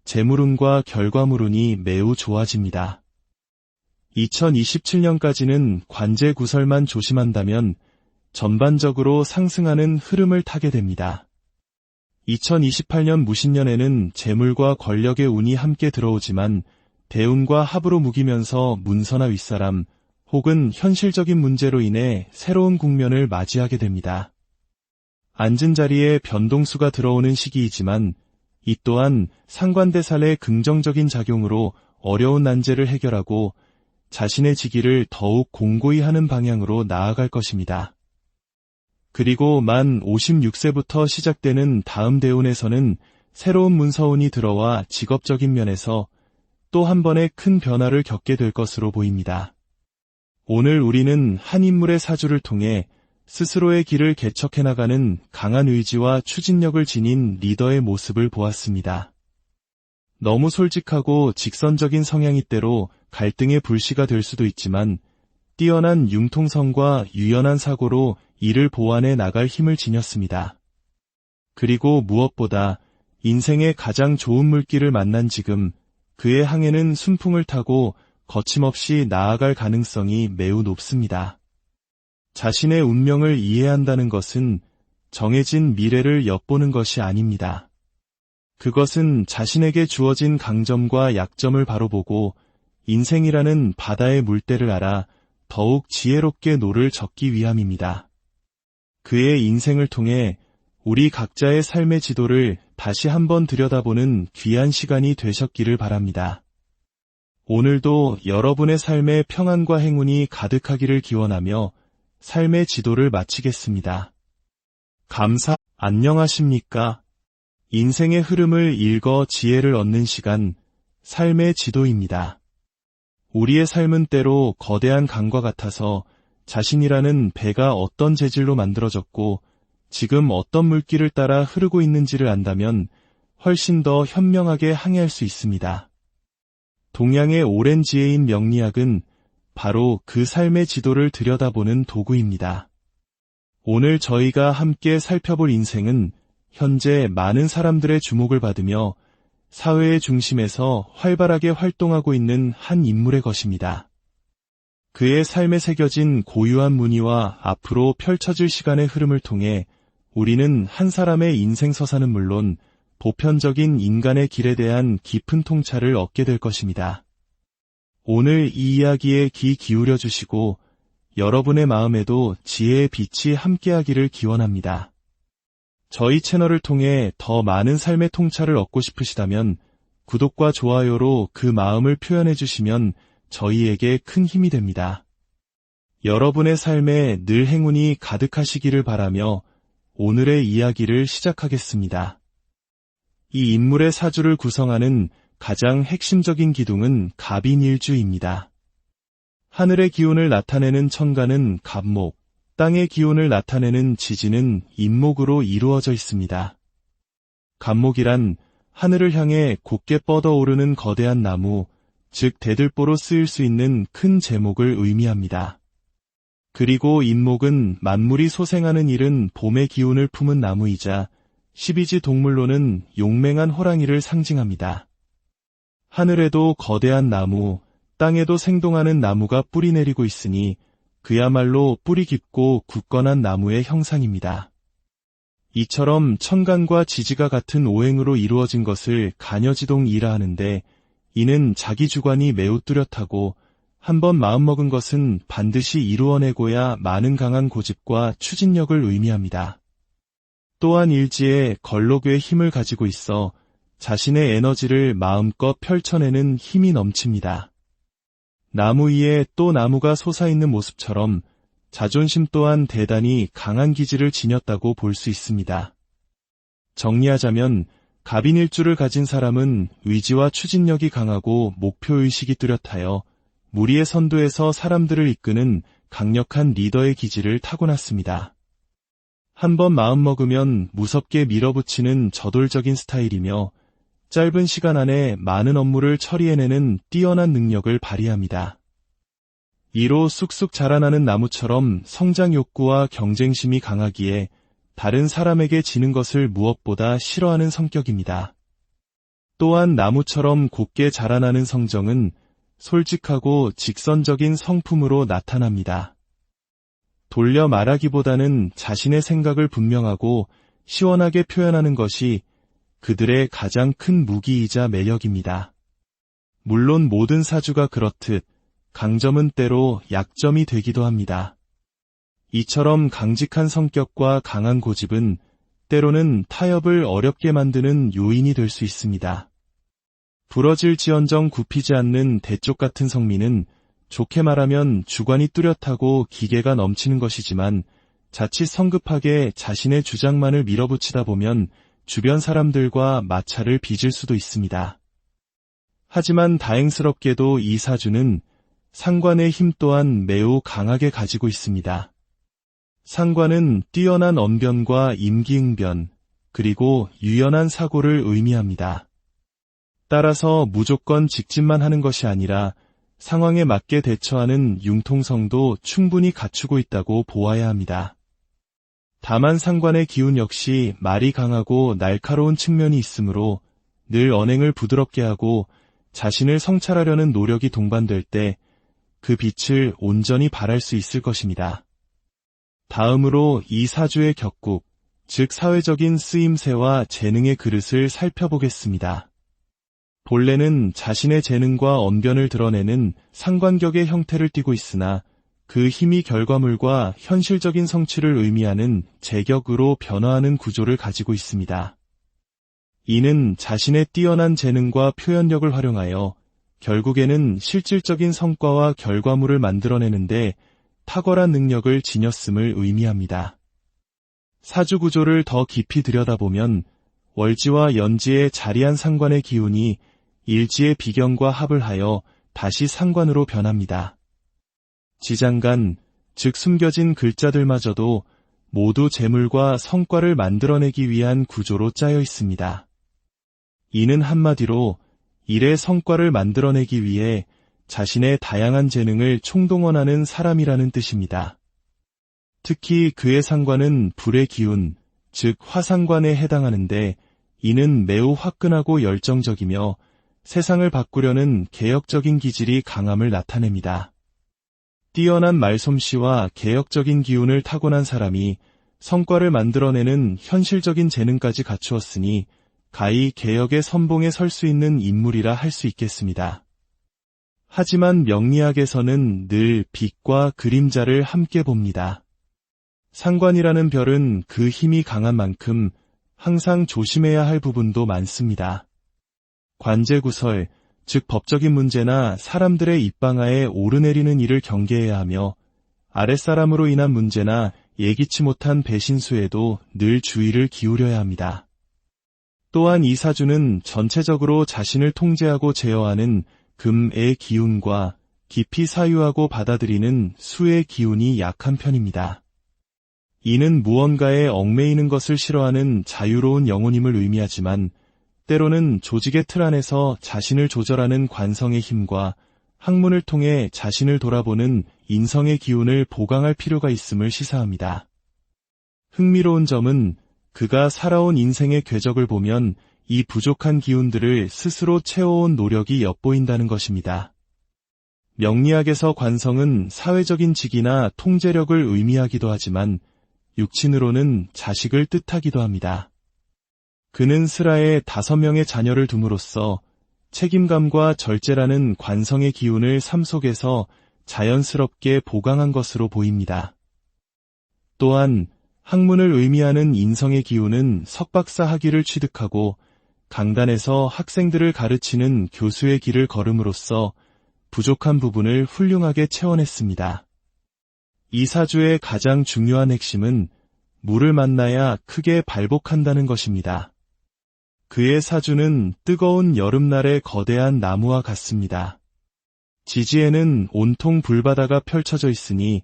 재물운과 결과물운이 매우 좋아집니다. 2027년까지는 관제 구설만 조심한다면 전반적으로 상승하는 흐름을 타게 됩니다. 2028년 무신년에는 재물과 권력의 운이 함께 들어오지만 대운과 합으로 묵이면서 문서나 윗사람 혹은 현실적인 문제로 인해 새로운 국면을 맞이하게 됩니다. 앉은 자리에 변동수가 들어오는 시기이지만 이 또한 상관대살의 긍정적인 작용으로 어려운 난제를 해결하고 자신의 직위를 더욱 공고히 하는 방향으로 나아갈 것입니다. 그리고 만 56세부터 시작되는 다음 대운에서는 새로운 문서운이 들어와 직업적인 면에서 또 한 번의 큰 변화를 겪게 될 것으로 보입니다. 오늘 우리는 한 인물의 사주를 통해 스스로의 길을 개척해 나가는 강한 의지와 추진력을 지닌 리더의 모습을 보았습니다. 너무 솔직하고 직선적인 성향이 때로 갈등의 불씨가 될 수도 있지만 뛰어난 융통성과 유연한 사고로 이를 보완해 나갈 힘을 지녔습니다. 그리고 무엇보다 인생의 가장 좋은 물길을 만난 지금 그의 항해는 순풍을 타고 거침없이 나아갈 가능성이 매우 높습니다. 자신의 운명을 이해한다는 것은 정해진 미래를 엿보는 것이 아닙니다. 그것은 자신에게 주어진 강점과 약점을 바로 보고 인생이라는 바다의 물때를 알아 더욱 지혜롭게 노를 젓기 위함입니다. 그의 인생을 통해 우리 각자의 삶의 지도를 다시 한번 들여다보는 귀한 시간이 되셨기를 바랍니다. 오늘도 여러분의 삶에 평안과 행운이 가득하기를 기원하며 삶의 지도를 마치겠습니다. 안녕하십니까? 인생의 흐름을 읽어 지혜를 얻는 시간, 삶의 지도입니다. 우리의 삶은 때로 거대한 강과 같아서 자신이라는 배가 어떤 재질로 만들어졌고 지금 어떤 물길을 따라 흐르고 있는지를 안다면 훨씬 더 현명하게 항해할 수 있습니다. 동양의 오랜 지혜인 명리학은 바로 그 삶의 지도를 들여다보는 도구입니다. 오늘 저희가 함께 살펴볼 인생은 현재 많은 사람들의 주목을 받으며 사회의 중심에서 활발하게 활동하고 있는 한 인물의 것입니다. 그의 삶에 새겨진 고유한 무늬와 앞으로 펼쳐질 시간의 흐름을 통해 우리는 한 사람의 인생 서사는 물론 보편적인 인간의 길에 대한 깊은 통찰을 얻게 될 것입니다. 오늘 이 이야기에 귀 기울여 주시고 여러분의 마음에도 지혜의 빛이 함께하기를 기원합니다. 저희 채널을 통해 더 많은 삶의 통찰을 얻고 싶으시다면 구독과 좋아요로 그 마음을 표현해 주시면 저희에게 큰 힘이 됩니다. 여러분의 삶에 늘 행운이 가득하시기를 바라며 오늘의 이야기를 시작하겠습니다. 이 인물의 사주를 구성하는 가장 핵심적인 기둥은 갑인일주입니다. 하늘의 기운을 나타내는 천간은 갑목, 땅의 기운을 나타내는 지지는 임목으로 이루어져 있습니다. 갑목이란 하늘을 향해 곧게 뻗어오르는 거대한 나무, 즉 대들보로 쓰일 수 있는 큰 제목을 의미합니다. 그리고 임목은 만물이 소생하는 일은 봄의 기운을 품은 나무이자 12지 동물로는 용맹한 호랑이를 상징합니다. 하늘에도 거대한 나무, 땅에도 생동하는 나무가 뿌리 내리고 있으니 그야말로 뿌리 깊고 굳건한 나무의 형상입니다. 이처럼 천간과 지지가 같은 오행으로 이루어진 것을 간여지동이라 하는데 이는 자기 주관이 매우 뚜렷하고 한번 마음먹은 것은 반드시 이루어내고야 마는 강한 고집과 추진력을 의미합니다. 또한 일지에 걸록의 힘을 가지고 있어 자신의 에너지를 마음껏 펼쳐내는 힘이 넘칩니다. 나무 위에 또 나무가 솟아있는 모습처럼 자존심 또한 대단히 강한 기질을 지녔다고 볼 수 있습니다. 정리하자면 갑인일주를 가진 사람은 의지와 추진력이 강하고 목표의식이 뚜렷하여 무리의 선두에서 사람들을 이끄는 강력한 리더의 기질을 타고났습니다. 한번 마음먹으면 무섭게 밀어붙이는 저돌적인 스타일이며 짧은 시간 안에 많은 업무를 처리해내는 뛰어난 능력을 발휘합니다. 이로 쑥쑥 자라나는 나무처럼 성장 욕구와 경쟁심이 강하기에 다른 사람에게 지는 것을 무엇보다 싫어하는 성격입니다. 또한 나무처럼 곱게 자라나는 성정은 솔직하고 직선적인 성품으로 나타납니다. 돌려 말하기보다는 자신의 생각을 분명하고 시원하게 표현하는 것이 그들의 가장 큰 무기이자 매력입니다. 물론 모든 사주가 그렇듯 강점은 때로 약점이 되기도 합니다. 이처럼 강직한 성격과 강한 고집은 때로는 타협을 어렵게 만드는 요인이 될 수 있습니다. 부러질지언정 굽히지 않는 대쪽 같은 성미는 좋게 말하면 주관이 뚜렷하고 기계가 넘치는 것이지만 자칫 성급하게 자신의 주장만을 밀어붙이다 보면 주변 사람들과 마찰을 빚을 수도 있습니다. 하지만 다행스럽게도 이 사주는 상관의 힘 또한 매우 강하게 가지고 있습니다. 상관은 뛰어난 언변과 임기응변, 그리고 유연한 사고를 의미합니다. 따라서 무조건 직진만 하는 것이 아니라 상황에 맞게 대처하는 융통성도 충분히 갖추고 있다고 보아야 합니다. 다만 상관의 기운 역시 말이 강하고 날카로운 측면이 있으므로 늘 언행을 부드럽게 하고 자신을 성찰하려는 노력이 동반될 때 그 빛을 온전히 발할 수 있을 것입니다. 다음으로 이 사주의 격국, 즉 사회적인 쓰임새와 재능의 그릇을 살펴보겠습니다. 본래는 자신의 재능과 언변을 드러내는 상관격의 형태를 띠고 있으나 그 힘이 결과물과 현실적인 성취를 의미하는 재격으로 변화하는 구조를 가지고 있습니다. 이는 자신의 뛰어난 재능과 표현력을 활용하여 결국에는 실질적인 성과와 결과물을 만들어내는데 탁월한 능력을 지녔음을 의미합니다. 사주 구조를 더 깊이 들여다보면 월지와 연지의 자리한 상관의 기운이 일지의 비경과 합을 하여 다시 상관으로 변합니다. 지장간, 즉 숨겨진 글자들마저도 모두 재물과 성과를 만들어내기 위한 구조로 짜여 있습니다. 이는 한마디로 일의 성과를 만들어내기 위해 자신의 다양한 재능을 총동원하는 사람이라는 뜻입니다. 특히 그의 상관은 불의 기운, 즉 화상관에 해당하는데 이는 매우 화끈하고 열정적이며 세상을 바꾸려는 개혁적인 기질이 강함을 나타냅니다. 뛰어난 말솜씨와 개혁적인 기운을 타고난 사람이 성과를 만들어내는 현실적인 재능까지 갖추었으니 가히 개혁의 선봉에 설 수 있는 인물이라 할 수 있겠습니다. 하지만 명리학에서는 늘 빛과 그림자를 함께 봅니다. 상관이라는 별은 그 힘이 강한 만큼 항상 조심해야 할 부분도 많습니다. 관제구설, 즉 법적인 문제나 사람들의 입방아에 오르내리는 일을 경계해야 하며 아랫사람으로 인한 문제나 예기치 못한 배신수에도 늘 주의를 기울여야 합니다. 또한 이 사주는 전체적으로 자신을 통제하고 제어하는 금의 기운과 깊이 사유하고 받아들이는 수의 기운이 약한 편입니다. 이는 무언가에 얽매이는 것을 싫어하는 자유로운 영혼임을 의미하지만 때로는 조직의 틀 안에서 자신을 조절하는 관성의 힘과 학문을 통해 자신을 돌아보는 인성의 기운을 보강할 필요가 있음을 시사합니다. 흥미로운 점은 그가 살아온 인생의 궤적을 보면 이 부족한 기운들을 스스로 채워온 노력이 엿보인다는 것입니다. 명리학에서 관성은 사회적인 직이나 통제력을 의미하기도 하지만 육친으로는 자식을 뜻하기도 합니다. 그는 스라에 5명의 자녀를 둠으로써 책임감과 절제라는 관성의 기운을 삶 속에서 자연스럽게 보강한 것으로 보입니다. 또한 학문을 의미하는 인성의 기운은 석박사 학위를 취득하고 강단에서 학생들을 가르치는 교수의 길을 걸음으로써 부족한 부분을 훌륭하게 채워냈습니다. 이 사주의 가장 중요한 핵심은 물을 만나야 크게 발복한다는 것입니다. 그의 사주는 뜨거운 여름날의 거대한 나무와 같습니다. 지지에는 온통 불바다가 펼쳐져 있으니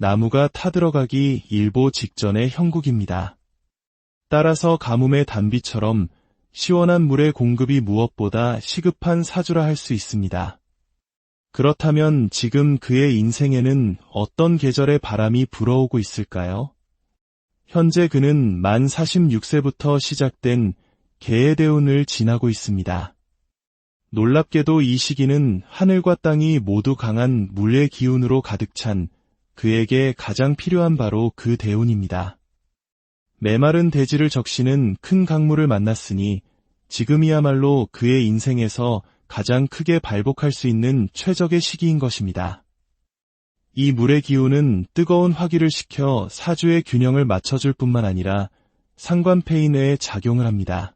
나무가 타들어가기 일보 직전의 형국입니다. 따라서 가뭄의 단비처럼 시원한 물의 공급이 무엇보다 시급한 사주라 할 수 있습니다. 그렇다면 지금 그의 인생에는 어떤 계절의 바람이 불어오고 있을까요? 현재 그는 만 46세부터 시작된 개의 대운을 지나고 있습니다. 놀랍게도 이 시기는 하늘과 땅이 모두 강한 물의 기운으로 가득 찬 그에게 가장 필요한 바로 그 대운입니다. 메마른 대지를 적시는 큰 강물을 만났으니 지금이야말로 그의 인생에서 가장 크게 발복할 수 있는 최적의 시기인 것입니다. 이 물의 기운은 뜨거운 화기를 식혀 사주의 균형을 맞춰줄 뿐만 아니라 상관폐이 뇌에 작용을 합니다.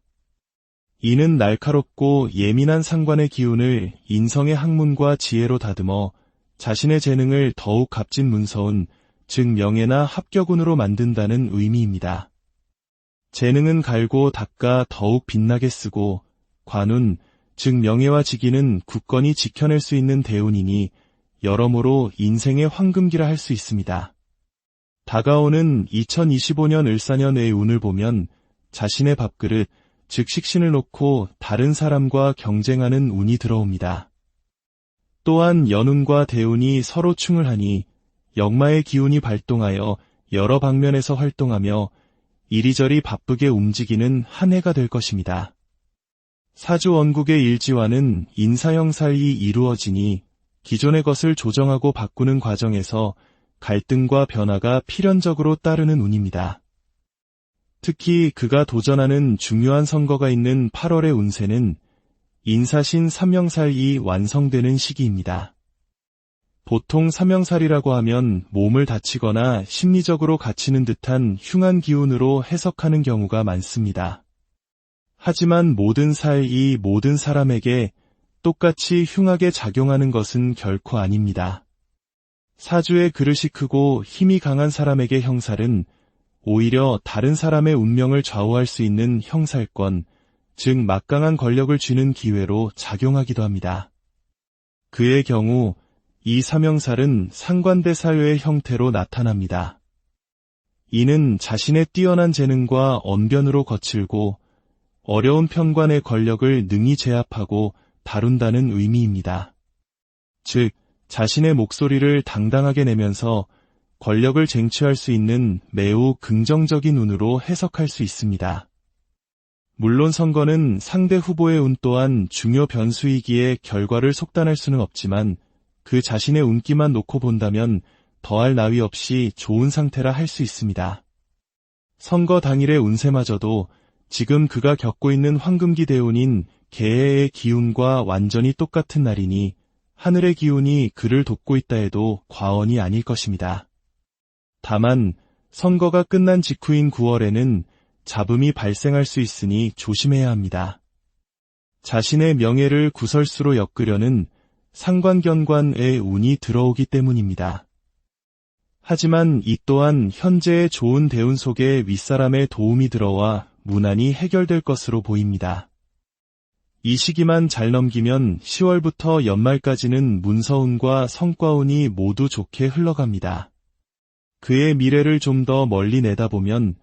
이는 날카롭고 예민한 상관의 기운을 인성의 학문과 지혜로 다듬어 자신의 재능을 더욱 값진 문서운, 즉 명예나 합격운으로 만든다는 의미입니다. 재능은 갈고 닦아 더욱 빛나게 쓰고, 관운, 즉 명예와 직위는 굳건히 지켜낼 수 있는 대운이니 여러모로 인생의 황금기라 할 수 있습니다. 다가오는 2025년 을사년의 운을 보면 자신의 밥그릇, 즉 식신을 놓고 다른 사람과 경쟁하는 운이 들어옵니다. 또한 연운과 대운이 서로 충을 하니 역마의 기운이 발동하여 여러 방면에서 활동하며 이리저리 바쁘게 움직이는 한 해가 될 것입니다. 사주원국의 일지와는 인사형살이 이루어지니 기존의 것을 조정하고 바꾸는 과정에서 갈등과 변화가 필연적으로 따르는 운입니다. 특히 그가 도전하는 중요한 선거가 있는 8월의 운세는 인사신 삼형살이 완성되는 시기입니다. 보통 삼형살이라고 하면 몸을 다치거나 심리적으로 갇히는 듯한 흉한 기운으로 해석하는 경우가 많습니다. 하지만 모든 살이 모든 사람에게 똑같이 흉하게 작용하는 것은 결코 아닙니다. 사주의 그릇이 크고 힘이 강한 사람에게 형살은 오히려 다른 사람의 운명을 좌우할 수 있는 형살권, 즉 막강한 권력을 쥐는 기회로 작용하기도 합니다. 그의 경우 이 삼형살은 상관대 사유의 형태로 나타납니다. 이는 자신의 뛰어난 재능과 언변으로 거칠고 어려운 편관의 권력을 능히 제압하고 다룬다는 의미입니다. 즉, 자신의 목소리를 당당하게 내면서 권력을 쟁취할 수 있는 매우 긍정적인 운으로 해석할 수 있습니다. 물론 선거는 상대 후보의 운 또한 중요 변수이기에 결과를 속단할 수는 없지만 그 자신의 운기만 놓고 본다면 더할 나위 없이 좋은 상태라 할 수 있습니다. 선거 당일의 운세마저도 지금 그가 겪고 있는 황금기 대운인 개해의 기운과 완전히 똑같은 날이니 하늘의 기운이 그를 돕고 있다 해도 과언이 아닐 것입니다. 다만 선거가 끝난 직후인 9월에는 잡음이 발생할 수 있으니 조심해야 합니다. 자신의 명예를 구설수로 엮으려는 상관견관의 운이 들어오기 때문입니다. 하지만 이 또한 현재의 좋은 대운 속에 윗사람의 도움이 들어와 무난히 해결될 것으로 보입니다. 이 시기만 잘 넘기면 10월부터 연말까지는 문서운과 성과운이 모두 좋게 흘러갑니다. 그의 미래를 좀 더 멀리 내다보면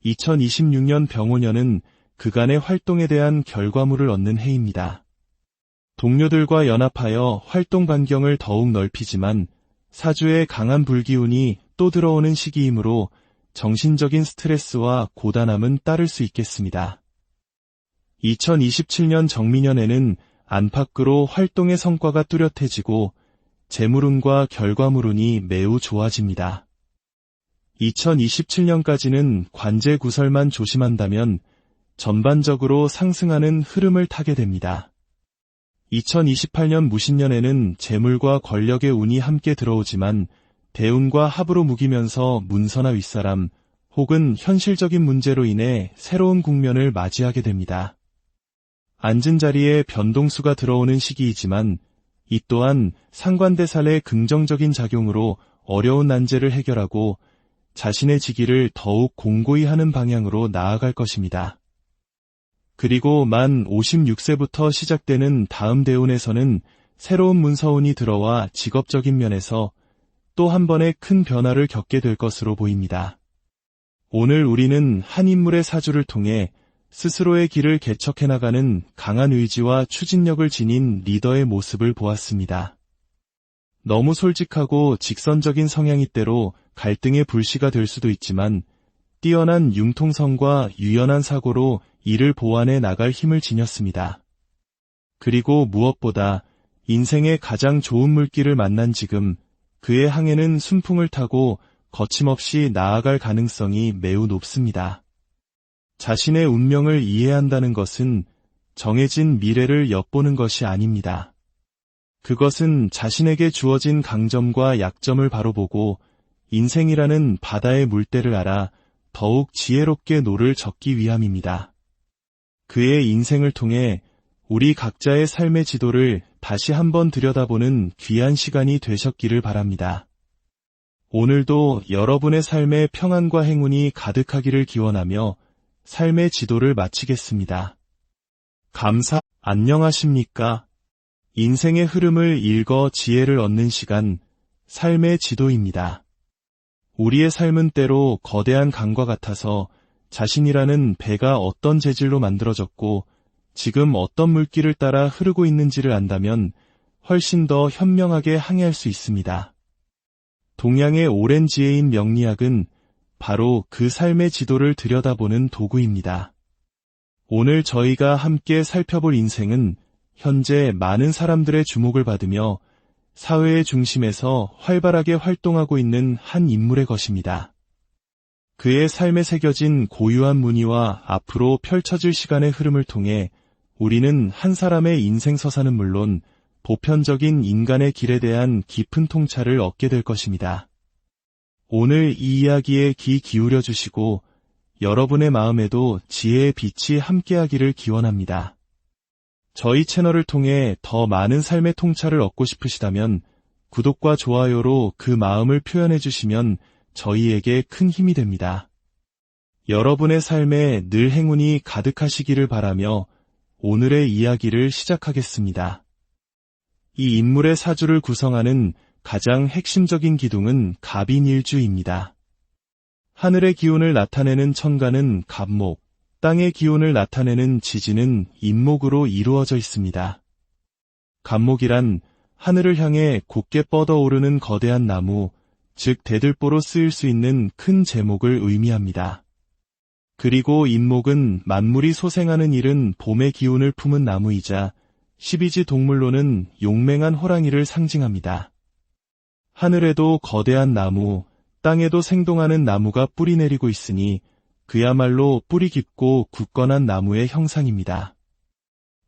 2026년 병오년은 그간의 활동에 대한 결과물을 얻는 해입니다. 동료들과 연합하여 활동 반경을 더욱 넓히지만 사주의 강한 불기운이 또 들어오는 시기이므로 정신적인 스트레스와 고단함은 따를 수 있겠습니다. 2027년 정미년에는 안팎으로 활동의 성과가 뚜렷해지고 재물운과 결과물운이 매우 좋아집니다. 2027년까지는 관제 구설만 조심한다면 전반적으로 상승하는 흐름을 타게 됩니다. 2028년 무신년에는 재물과 권력의 운이 함께 들어오지만 대운과 합으로 묵이면서 문서나 윗사람 혹은 현실적인 문제로 인해 새로운 국면을 맞이하게 됩니다. 앉은 자리에 변동수가 들어오는 시기이지만 이 또한 상관대살의 긍정적인 작용으로 어려운 난제를 해결하고 자신의 직위를 더욱 공고히 하는 방향으로 나아갈 것입니다. 그리고 만 56세부터 시작되는 다음 대운에서는 새로운 문서운이 들어와 직업적인 면에서 또 한 번의 큰 변화를 겪게 될 것으로 보입니다. 오늘 우리는 한 인물의 사주를 통해 스스로의 길을 개척해 나가는 강한 의지와 추진력을 지닌 리더의 모습을 보았습니다. 너무 솔직하고 직선적인 성향이 때로 갈등의 불씨가 될 수도 있지만 뛰어난 융통성과 유연한 사고로 이를 보완해 나갈 힘을 지녔습니다. 그리고 무엇보다 인생의 가장 좋은 물길을 만난 지금 그의 항해는 순풍을 타고 거침없이 나아갈 가능성이 매우 높습니다. 자신의 운명을 이해한다는 것은 정해진 미래를 엿보는 것이 아닙니다. 그것은 자신에게 주어진 강점과 약점을 바로 보고 인생이라는 바다의 물때를 알아 더욱 지혜롭게 노를 젓기 위함입니다. 그의 인생을 통해 우리 각자의 삶의 지도를 다시 한번 들여다보는 귀한 시간이 되셨기를 바랍니다. 오늘도 여러분의 삶에 평안과 행운이 가득하기를 기원하며 삶의 지도를 마치겠습니다. 안녕하십니까? 인생의 흐름을 읽어 지혜를 얻는 시간, 삶의 지도입니다. 우리의 삶은 때로 거대한 강과 같아서 자신이라는 배가 어떤 재질로 만들어졌고 지금 어떤 물길을 따라 흐르고 있는지를 안다면 훨씬 더 현명하게 항해할 수 있습니다. 동양의 오랜 지혜인 명리학은 바로 그 삶의 지도를 들여다보는 도구입니다. 오늘 저희가 함께 살펴볼 인생은 현재 많은 사람들의 주목을 받으며 사회의 중심에서 활발하게 활동하고 있는 한 인물의 것입니다. 그의 삶에 새겨진 고유한 무늬와 앞으로 펼쳐질 시간의 흐름을 통해 우리는 한 사람의 인생 서사는 물론 보편적인 인간의 길에 대한 깊은 통찰을 얻게 될 것입니다. 오늘 이 이야기에 귀 기울여 주시고 여러분의 마음에도 지혜의 빛이 함께하기를 기원합니다. 저희 채널을 통해 더 많은 삶의 통찰을 얻고 싶으시다면 구독과 좋아요로 그 마음을 표현해 주시면 저희에게 큰 힘이 됩니다. 여러분의 삶에 늘 행운이 가득하시기를 바라며 오늘의 이야기를 시작하겠습니다. 이 인물의 사주를 구성하는 가장 핵심적인 기둥은 갑인일주입니다. 하늘의 기운을 나타내는 천간은 갑목, 땅의 기운을 나타내는 지지는 임목으로 이루어져 있습니다. 갑목이란 하늘을 향해 곧게 뻗어오르는 거대한 나무, 즉 대들보로 쓰일 수 있는 큰 제목을 의미합니다. 그리고 임목은 만물이 소생하는 일은 봄의 기운을 품은 나무이자 12지 동물로는 용맹한 호랑이를 상징합니다. 하늘에도 거대한 나무, 땅에도 생동하는 나무가 뿌리 내리고 있으니 그야말로 뿌리 깊고 굳건한 나무의 형상입니다.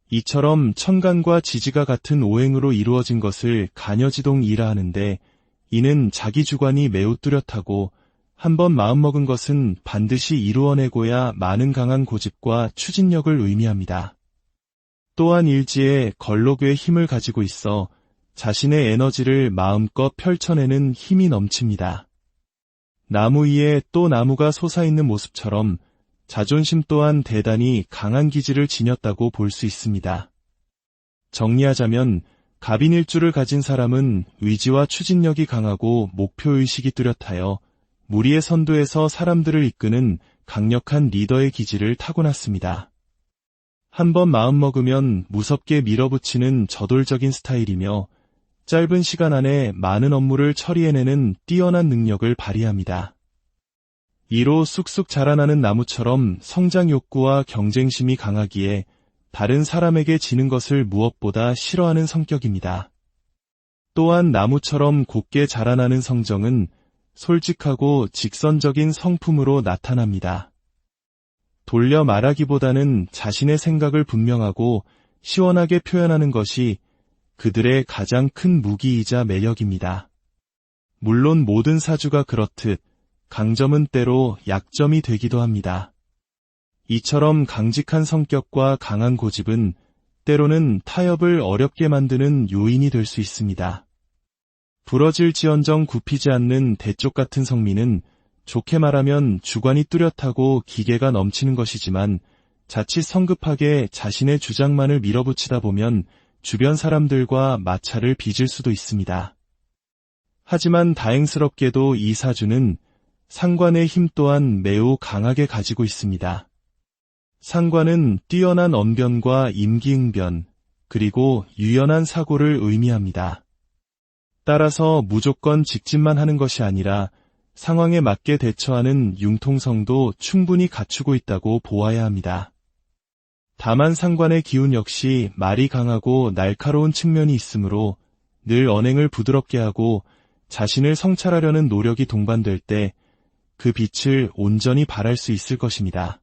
이처럼 천간과 지지가 같은 오행으로 이루어진 것을 간여지동이라 하는데 이는 자기 주관이 매우 뚜렷하고 한번 마음먹은 것은 반드시 이루어내고야 마는 강한 고집과 추진력을 의미합니다. 또한 일지에 걸록의 힘을 가지고 있어 자신의 에너지를 마음껏 펼쳐내는 힘이 넘칩니다. 나무 위에 또 나무가 솟아있는 모습처럼 자존심 또한 대단히 강한 기질을 지녔다고 볼 수 있습니다. 정리하자면 갑인일주를 가진 사람은 의지와 추진력이 강하고 목표의식이 뚜렷하여 무리의 선두에서 사람들을 이끄는 강력한 리더의 기질을 타고났습니다. 한번 마음먹으면 무섭게 밀어붙이는 저돌적인 스타일이며 짧은 시간 안에 많은 업무를 처리해내는 뛰어난 능력을 발휘합니다. 이로 쑥쑥 자라나는 나무처럼 성장 욕구와 경쟁심이 강하기에 다른 사람에게 지는 것을 무엇보다 싫어하는 성격입니다. 또한 나무처럼 곱게 자라나는 성정은 솔직하고 직선적인 성품으로 나타납니다. 돌려 말하기보다는 자신의 생각을 분명하고 시원하게 표현하는 것이 그들의 가장 큰 무기이자 매력입니다. 물론 모든 사주가 그렇듯 강점은 때로 약점이 되기도 합니다. 이처럼 강직한 성격과 강한 고집은 때로는 타협을 어렵게 만드는 요인이 될 수 있습니다. 부러질지언정 굽히지 않는 대쪽 같은 성미는 좋게 말하면 주관이 뚜렷하고 기계가 넘치는 것이지만 자칫 성급하게 자신의 주장만을 밀어붙이다 보면 주변 사람들과 마찰을 빚을 수도 있습니다. 하지만 다행스럽게도 이 사주는 상관의 힘 또한 매우 강하게 가지고 있습니다. 상관은 뛰어난 언변과 임기응변, 그리고 유연한 사고를 의미합니다. 따라서 무조건 직진만 하는 것이 아니라 상황에 맞게 대처하는 융통성도 충분히 갖추고 있다고 보아야 합니다. 다만 상관의 기운 역시 말이 강하고 날카로운 측면이 있으므로 늘 언행을 부드럽게 하고 자신을 성찰하려는 노력이 동반될 때 그 빛을 온전히 발할 수 있을 것입니다.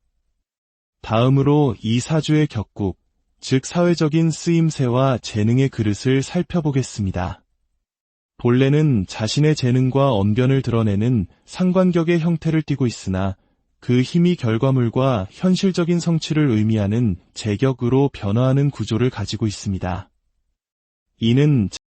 다음으로 이 사주의 격국, 즉 사회적인 쓰임새와 재능의 그릇을 살펴보겠습니다. 본래는 자신의 재능과 언변을 드러내는 상관격의 형태를 띠고 있으나 그 힘이 결과물과 현실적인 성취를 의미하는 제격으로 변화하는 구조를 가지고 있습니다. 이는